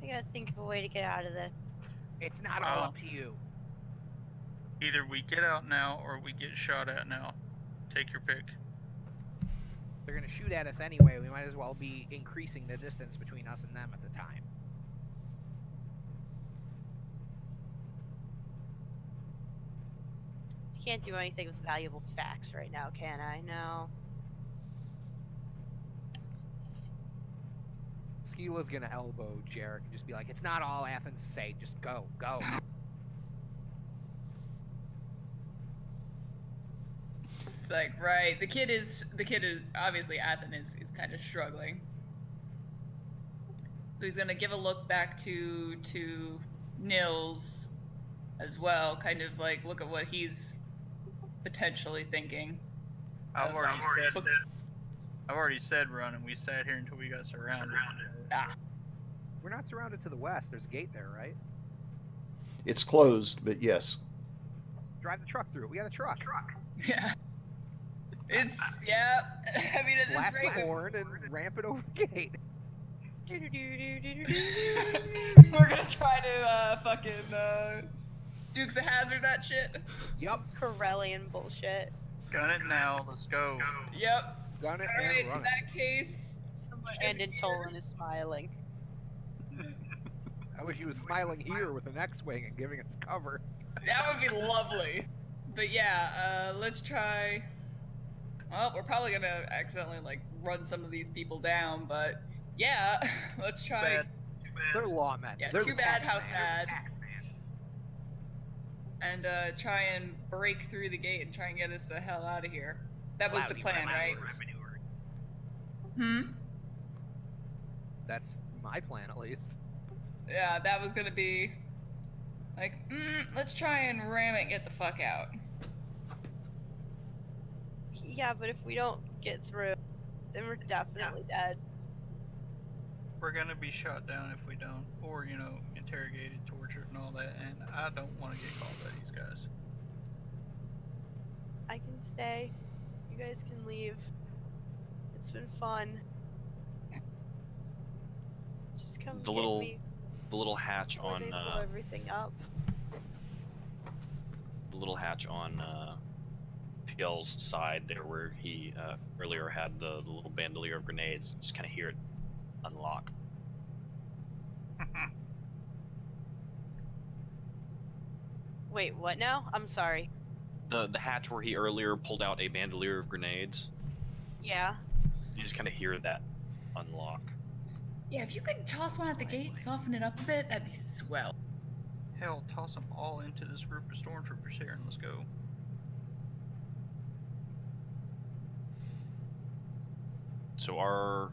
I gotta think of a way to get out of this. It's not all up to you. Either we get out now or we get shot at now. Take your pick. They're gonna shoot at us anyway, we might as well be increasing the distance between us and them at the time. I can't do anything with valuable facts right now, can I? No. Skeela's gonna elbow Jarek and just be like, it's not all Athens say, just go, go. It's like, right, the kid is obviously Athen is kind of struggling. So he's gonna give a look back to Nils as well, kind of like look at what he's potentially thinking. I've already said run, and we sat here until we got surrounded. We're not surrounded to the west, there's a gate there, right? It's closed, but yes. Drive the truck through it, we got a truck. Yeah. It's, yeah, I mean, at this Blast rate, the horn and ramp it over the gate. we're gonna try to fucking Dukes of Hazzard that shit. Yep. Corellian bullshit. Gun it now, let's go. Yep. Gun it Alright, and run in it. that case, And Tolan is smiling. I wish he was smiling here with an X-Wing and giving us cover. that would be lovely. But yeah, let's try. Well, we're probably gonna accidentally like run some of these people down, but yeah, let's try. They're lawmen. Yeah, They're too the bad, tax how man. sad. And try and break through the gate and try and get us the hell out of here. That was the Lousy plan, right? Hmm? That's my plan, at least. Yeah, that was gonna be like, let's try and ram it and get the fuck out. Yeah, but if we don't get through, then we're definitely dead. we're gonna be shot down if we don't, or you know, interrogated, tortured, and all that. And I don't want to get called by these guys. I can stay. You guys can leave. It's been fun. Just come The get little- me The little hatch before on they blow everything up. PL's side there, where he earlier had the little bandolier of grenades. Just kind of hear it unlock. Wait, what now? I'm sorry. The hatch where he earlier pulled out a bandolier of grenades. Yeah. You just kind of hear that unlock. Yeah, if you could toss one at the gate, soften it up a bit, that'd be swell. Hell, toss them all into this group of stormtroopers here and let's go. So our,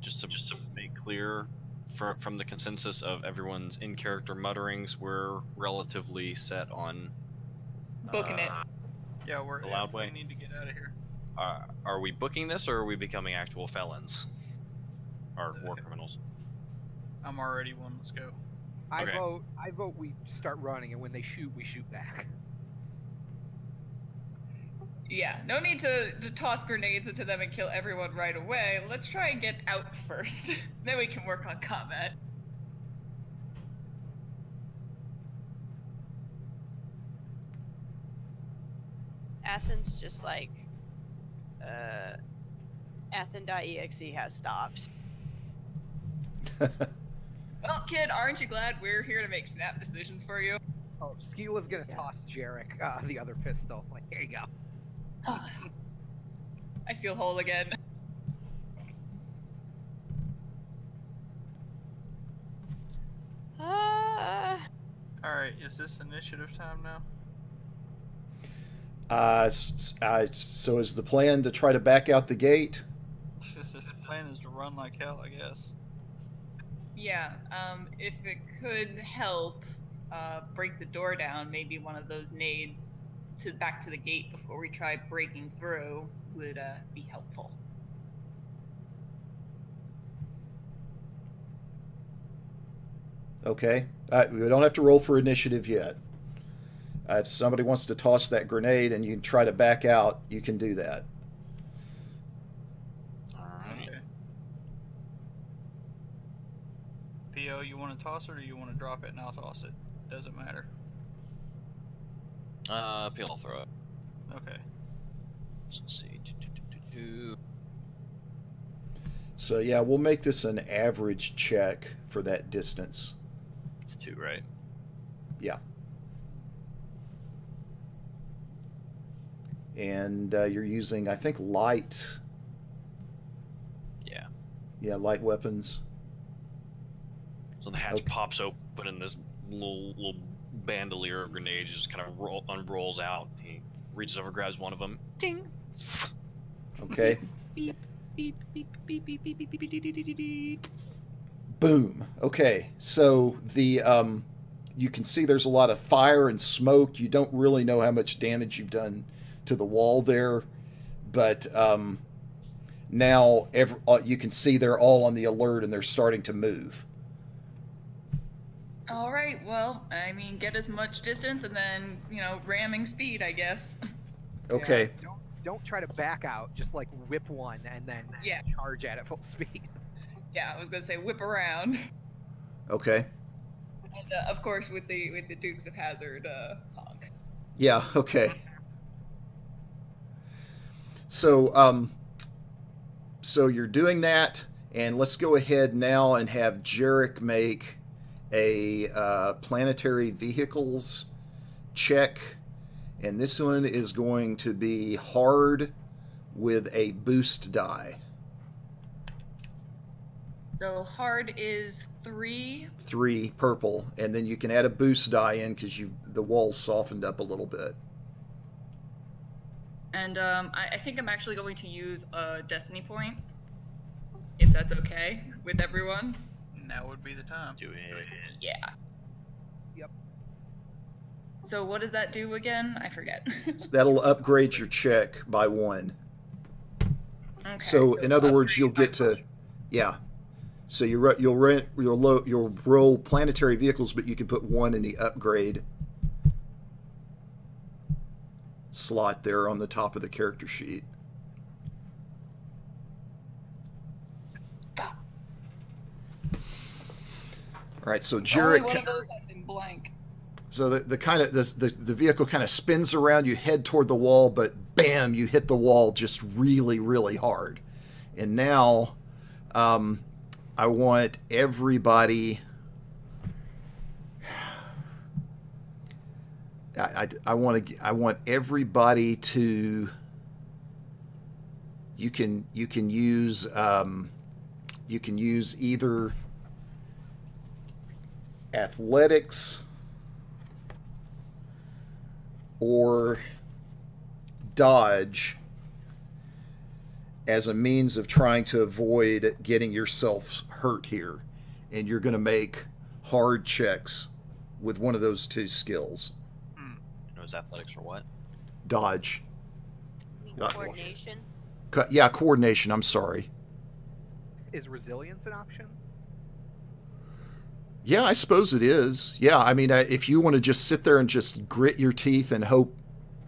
just to make clear, from the consensus of everyone's in-character mutterings, we're relatively set on Booking it. Yeah, we're The loud way. we need to get out of here. Are we booking this, or are we becoming actual felons? Or war criminals? I'm already one. Let's go. I Okay. vote we start running, and when they shoot, we shoot back. Yeah, no need to toss grenades into them and kill everyone right away. Let's try and get out first. Then we can work on combat. Athens just like, Athen.exe has stopped. Well, kid, aren't you glad we're here to make snap decisions for you? Oh, Skeela's gonna toss Jarek the other pistol. Like, here you go. I feel whole again. Alright, is this initiative time now? So is the plan to try to back out the gate? The plan is to run like hell, I guess. Yeah, if it could help break the door down, maybe one of those nades back to the gate before we try breaking through would be helpful. Okay. We don't have to roll for initiative yet. If somebody wants to toss that grenade and you can try to back out, you can do that. Alright. Okay. PO, you want to toss it or you want to drop it and I'll toss it? Doesn't matter. PL, I'll throw it. Okay. Let's see. So yeah, we'll make this an average check for that distance. It's 2, right? Yeah. And you're using, I think, light. Yeah. Yeah, light weapons. So the hatch pops open and this little bandolier of grenades just kind of unrolls out. He reaches over, grabs one of them. Ding! Okay. Beep, beep, beep, beep, beep, beep, beep, beep, beep, beep, beep, beep. Boom. Okay. So the you can see there's a lot of fire and smoke. You don't really know how much damage you've done to the wall there, but now you can see they're all on the alert and they're starting to move. All right, well, I mean, get as much distance and then, ramming speed, I guess. Okay. Yeah, don't try to back out. Just like whip one and then charge at it full speed. Yeah, I was gonna say whip around. Okay. And of course, with the Dukes of Hazzard honk. Yeah. Okay. So so you're doing that, and let's go ahead now and have Jarek make a planetary vehicles check, and this one is going to be hard with a boost die. So hard is 3. 3 purple, and then you can add a boost die in because the wall's softened up a little bit. And I think I'm actually going to use a destiny point, if that's okay with everyone. Now would be the time. Do it. Yeah. Yep. So what does that do again? I forget. So that'll upgrade your check by 1. Okay, So in other words, upgrade you'll get by to, yeah. So you'll roll planetary vehicles, but you can put one in the upgrade slot there on the top of the character sheet. All right, so Jarek. Only one of those has been blank. So the vehicle kind of spins around. You head toward the wall, but bam, you hit the wall just really, really hard. And now, I want everybody. I want everybody to. You can use either athletics or dodge as a means of trying to avoid getting yourself hurt here. And you're going to make hard checks with one of those two skills. It was athletics or what? Dodge. Coordination. Yeah, coordination. I'm sorry. Is resilience an option? Yeah, I suppose it is. Yeah, I mean, if you want to just sit there and just grit your teeth and hope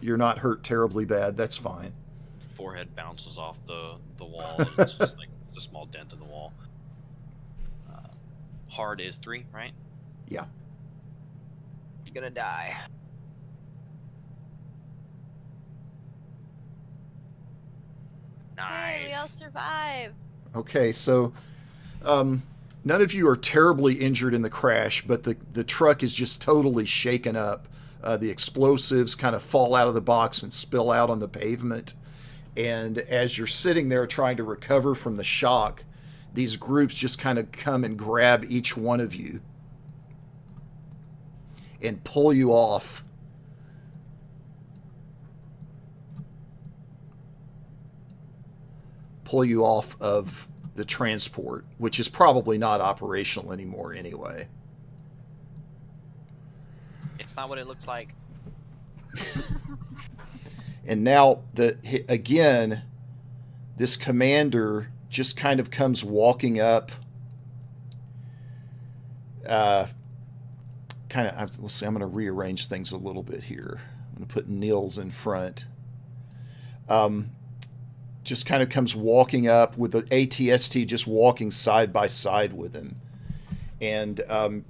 you're not hurt terribly bad, that's fine. Forehead bounces off the wall. And it's just like a small dent in the wall. Hard is 3, right? Yeah. You're gonna die. Nice. Hey, we all survived. Okay, so none of you are terribly injured in the crash, but the truck is just totally shaken up. The explosives kind of fall out of the box and spill out on the pavement. And as you're sitting there trying to recover from the shock, these groups just kind of come and grab each one of you and pull you off. Pull you off of the transport, which is probably not operational anymore anyway. It's not what it looks like. And now, again, this commander just kind of comes walking up. Let's see, I'm going to rearrange things a little bit here. I'm going to put Nils in front. Just kind of comes walking up with the ATST just walking side by side with him. And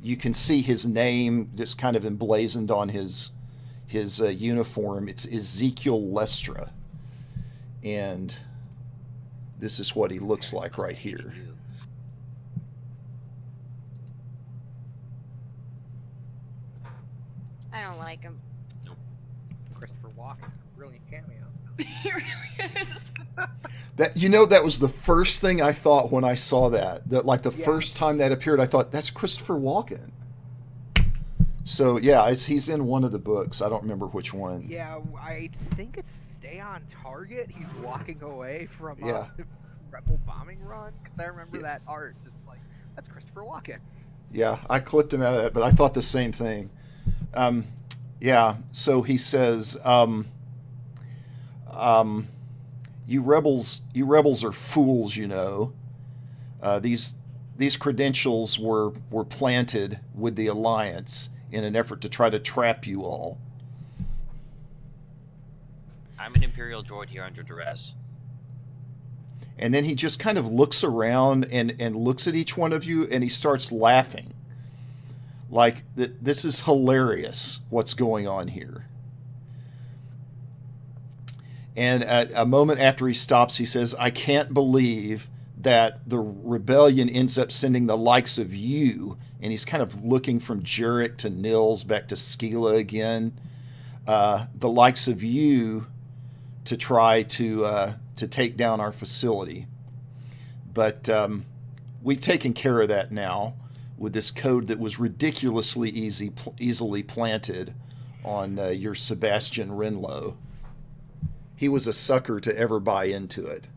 you can see his name just kind of emblazoned on his uniform. It's Ezekiel Lestra. And this is what he looks like right here. I don't like him. Nope. Christopher Walken, brilliant cameo. He really is. That was the first thing I thought when I saw that. Like the first time that appeared, I thought, that's Christopher Walken. So, yeah, he's in one of the books. I don't remember which one. Yeah, I think it's Stay on Target. He's walking away from Rebel bombing run. Because I remember that art. Just like, that's Christopher Walken. Yeah, I clipped him out of that, but I thought the same thing. Yeah, so he says, you rebels are fools, you know. These credentials were planted with the Alliance in an effort to try to trap you all. I'm an Imperial droid here under duress. And then he just kind of looks around and looks at each one of you, and he starts laughing. Like, this is hilarious, what's going on here. And at a moment after he stops, he says, I can't believe that the rebellion ends up sending the likes of you. And he's kind of looking from Jarek to Nils back to Skila again. The likes of you to try to take down our facility. But we've taken care of that now with this code that was ridiculously easily planted on your Sebastian Renlo. He was a sucker to ever buy into it.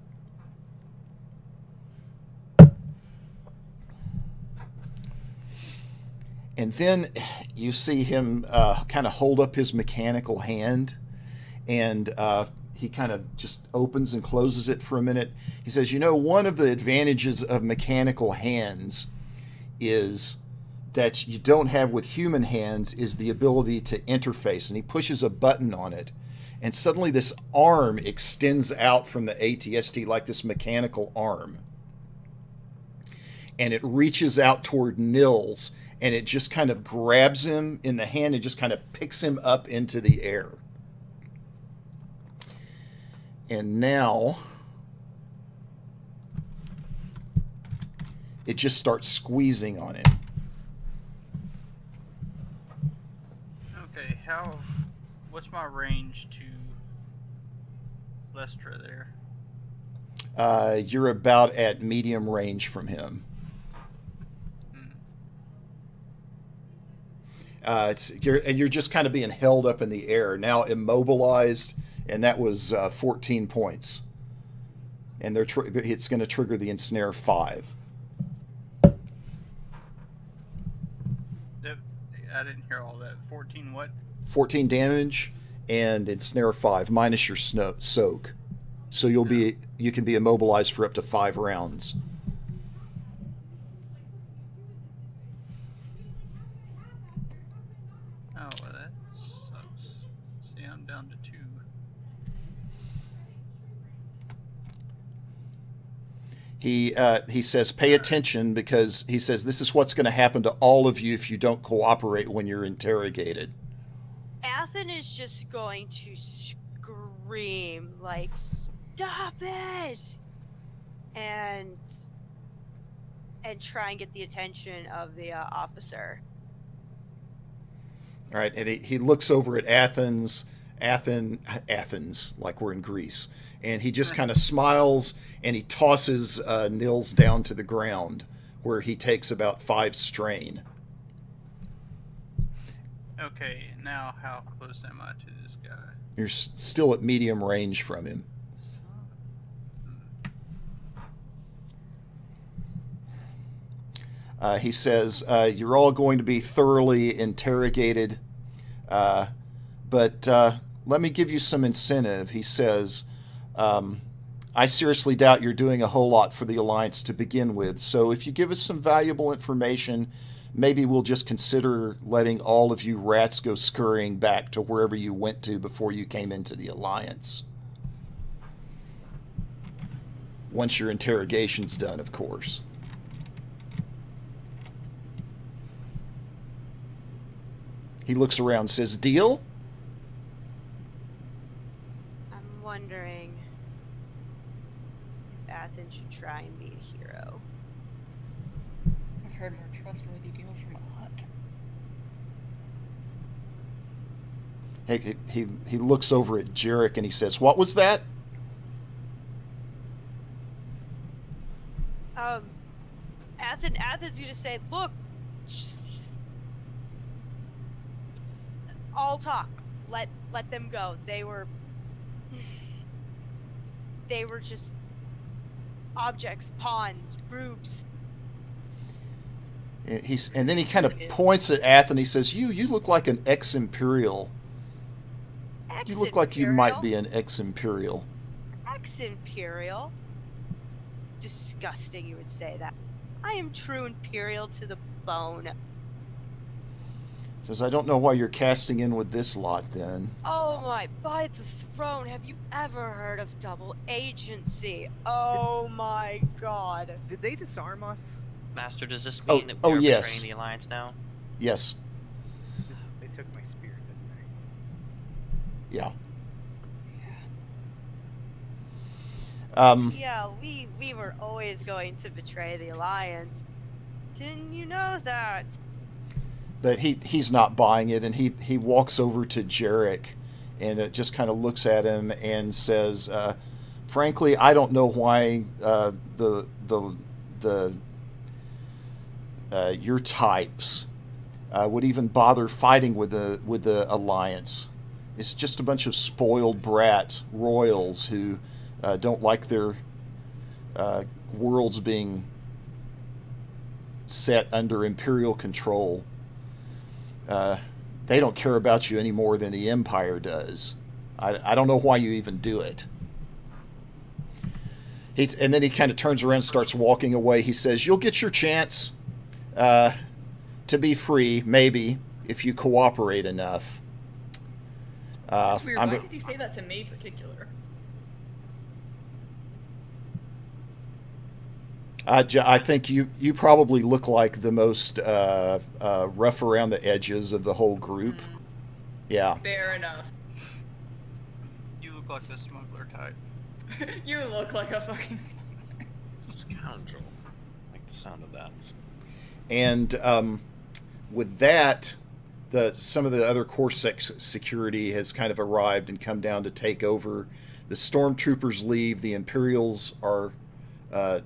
And then you see him kind of hold up his mechanical hand, and he kind of just opens and closes it for a minute. He says, you know, one of the advantages of mechanical hands is that you don't have with human hands is the ability to interface. And he pushes a button on it, and suddenly this arm extends out from the ATST like this mechanical arm. And it reaches out toward Nils, and it just kind of grabs him in the hand and just kind of picks him up into the air. And now it just starts squeezing on him. Okay, what's my range to Lestra there? You're about at medium range from him. You're just kind of being held up in the air, now immobilized, and that was 14 points. And it's going to trigger the ensnare 5. I didn't hear all that. 14 what? 14 damage and ensnare 5 minus your soak. So you can be immobilized for up to 5 rounds. Oh, well, that sucks. See, I'm down to 2. He says, pay attention, because he says this is what's going to happen to all of you if you don't cooperate when you're interrogated. Athen is just going to scream, like, stop it! And try and get the attention of the officer. All right, and he looks over at Athens, like we're in Greece. And he just kind of smiles, and he tosses Nils down to the ground, where he takes about 5 strain. Okay, now how close am I to this guy? You're still at medium range from him. He says, you're all going to be thoroughly interrogated, but let me give you some incentive. He says, I seriously doubt you're doing a whole lot for the Alliance to begin with, so if you give us some valuable information, maybe we'll just consider letting all of you rats go scurrying back to wherever you went to before you came into the Alliance. Once your interrogation's done, of course. He looks around and says, deal? I'm wondering if Athen should try and be a hero. I've heard more trustworthy deals from a hut. He looks over at Jarek and he says, what was that? Athen's gonna say, look, all talk. Let them go. They were just objects, pawns, rubes. And then he kind of points at Athen. He says, "You look like an ex-Imperial. You look like you might be an ex-Imperial." Ex-Imperial? Disgusting, you would say that. I am true Imperial to the bone. Says, I don't know why you're casting in with this lot, then. Oh my, by the throne, have you ever heard of double agency? Oh my god. Did they disarm us? Master, does this mean that we're yes. betraying the Alliance now? Yes. They took my spear, didn't they? Yeah. Yeah, we were always going to betray the Alliance. Didn't you know that? But he's not buying it, and he walks over to Jarek and it just kind of looks at him and says, frankly, I don't know why your types would even bother fighting with the Alliance. It's just a bunch of spoiled brat royals who don't like their worlds being set under Imperial control. They don't care about you any more than the Empire does. I don't know why you even do it. And then he kind of turns around and starts walking away. He says, "You'll get your chance to be free, maybe, if you cooperate enough." That's weird. Why did he say that to me in particular? I think you probably look like the most rough around the edges of the whole group. Yeah. Fair enough. You look like a smuggler type. You look like a fucking smuggler. Scoundrel. I like the sound of that. And with that, some of the other Corpsec security has kind of arrived and come down to take over. The stormtroopers leave. The Imperials are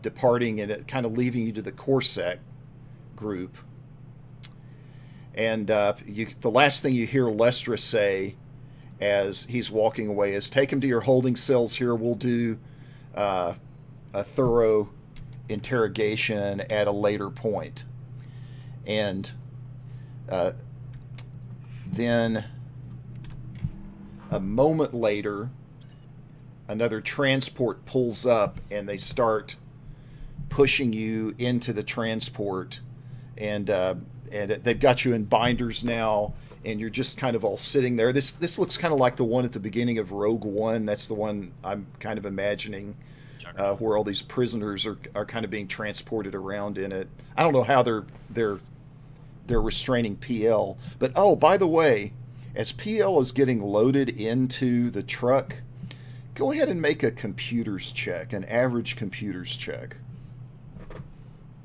departing and kind of leaving you to the Corpsec group. And the last thing you hear Lestra say as he's walking away is, "Take him to your holding cells here. We'll do a thorough interrogation at a later point." And then a moment later, another transport pulls up and they start pushing you into the transport, and they've got you in binders now, and you're just kind of all sitting there. This looks kind of like the one at the beginning of Rogue One. That's the one I'm kind of imagining, where all these prisoners are kind of being transported around in it. I don't know how they're restraining PL, but oh, by the way, as PL is getting loaded into the truck, go ahead and make a computers check, an average computers check.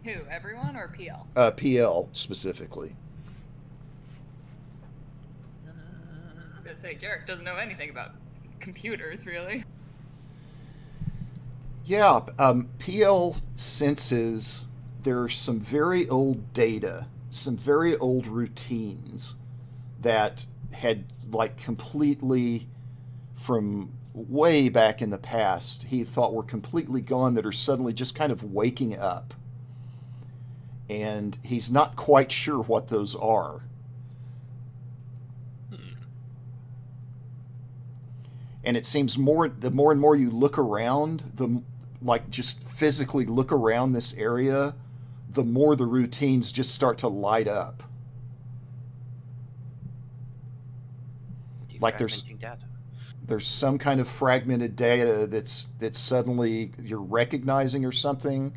Who, everyone or PL? PL specifically. I was gonna say, Jarek doesn't know anything about computers, really. Yeah, PL senses there's some very old data, some very old routines that had, like, completely, from way back in the past, he thought were completely gone, that are suddenly just kind of waking up. And he's not quite sure what those are. And it seems the more and more you look around, just physically look around this area, the more the routines just start to light up. Like there's some kind of fragmented data that's suddenly you're recognizing, or something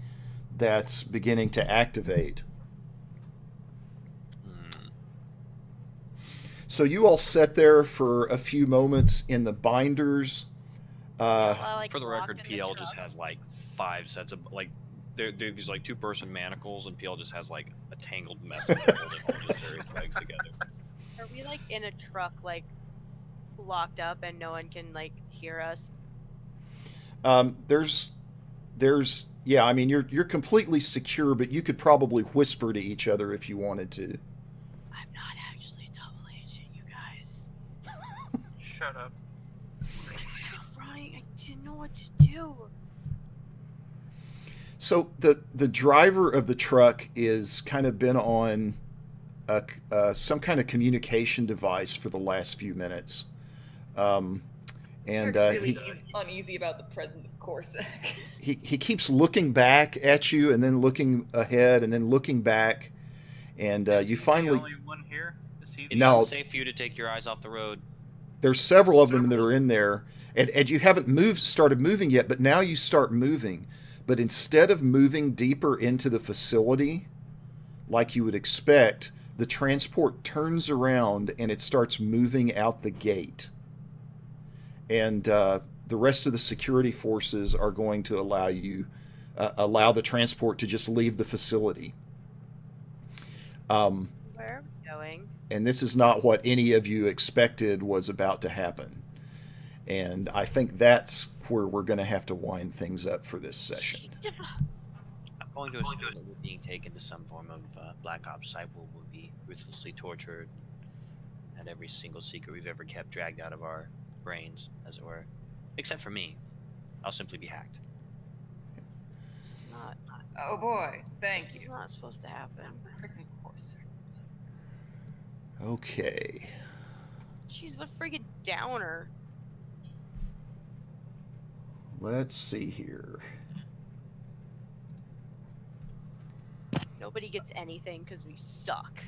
that's beginning to activate. So you all sat there for a few moments in the binders. For the record, PL just has like 5 sets of, like, there's like 2-person manacles, and PL just has like a tangled mess of them holding all his various legs together. Are we like in a truck, like locked up, and no one can like hear us? Yeah, I mean, you're completely secure, but you could probably whisper to each other if you wanted to. I'm not actually double agent, you guys. Shut up. I was trying. I didn't know what to do. So the driver of the truck is kind of been on some kind of communication device for the last few minutes. And he's uneasy about the presence of Corpsec. He keeps looking back at you, and then looking ahead, and then looking back, and you finally. The only one here? Is he It's unsafe for you to take your eyes off the road. There's several of them that are in there, and you haven't started moving yet, but now you start moving. But instead of moving deeper into the facility, like you would expect, the transport turns around and it starts moving out the gate. And the rest of the security forces are going to allow the transport to just leave the facility. Where are we going? And this is not what any of you expected was about to happen. And I think that's where we're going to have to wind things up for this session. I'm going to assume that we're being taken to some form of Black Ops site where we'll be ruthlessly tortured, and every single secret we've ever kept dragged out of our brains, as it were. Except for me. I'll simply be hacked. It's not. Oh boy, thank you. It's not supposed to happen. Freaking Corpsec. Okay. Jeez, what friggin' downer. Let's see here. Nobody gets anything because we suck.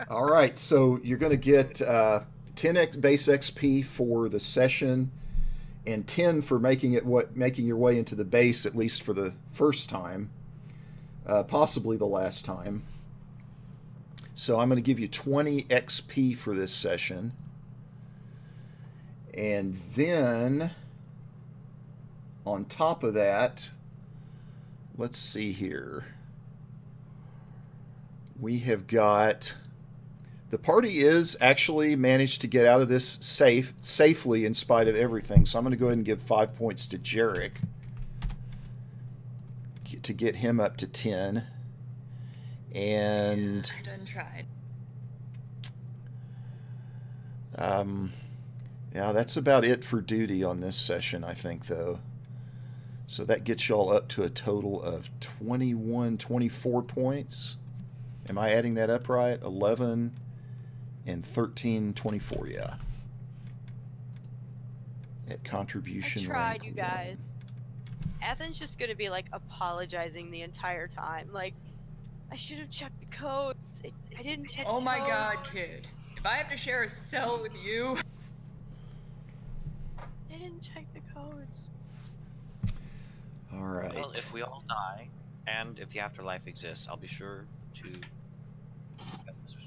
All right, so you're going to get 10 base XP for the session, and 10 for making your way into the base, at least for the first time, possibly the last time. So I'm going to give you 20 XP for this session, and then on top of that, let's see here. We have got, the party is actually managed to get out of this safely in spite of everything. So I'm going to go ahead and give 5 points to Jarek to get him up to 10. And I done tried. Yeah, that's about it for duty on this session, I think, though. So that gets y'all up to a total of 24 points. Am I adding that up right? 11 and 13, 24, yeah. At contribution I tried, rank you guys. 1. Athens just gonna be like apologizing the entire time. Like, I should have checked the codes. I didn't check. Oh the my codes. god, kid. If I have to share a cell with you. I didn't check the codes. All right. Well, if we all die, and if the afterlife exists, I'll be sure to discuss this with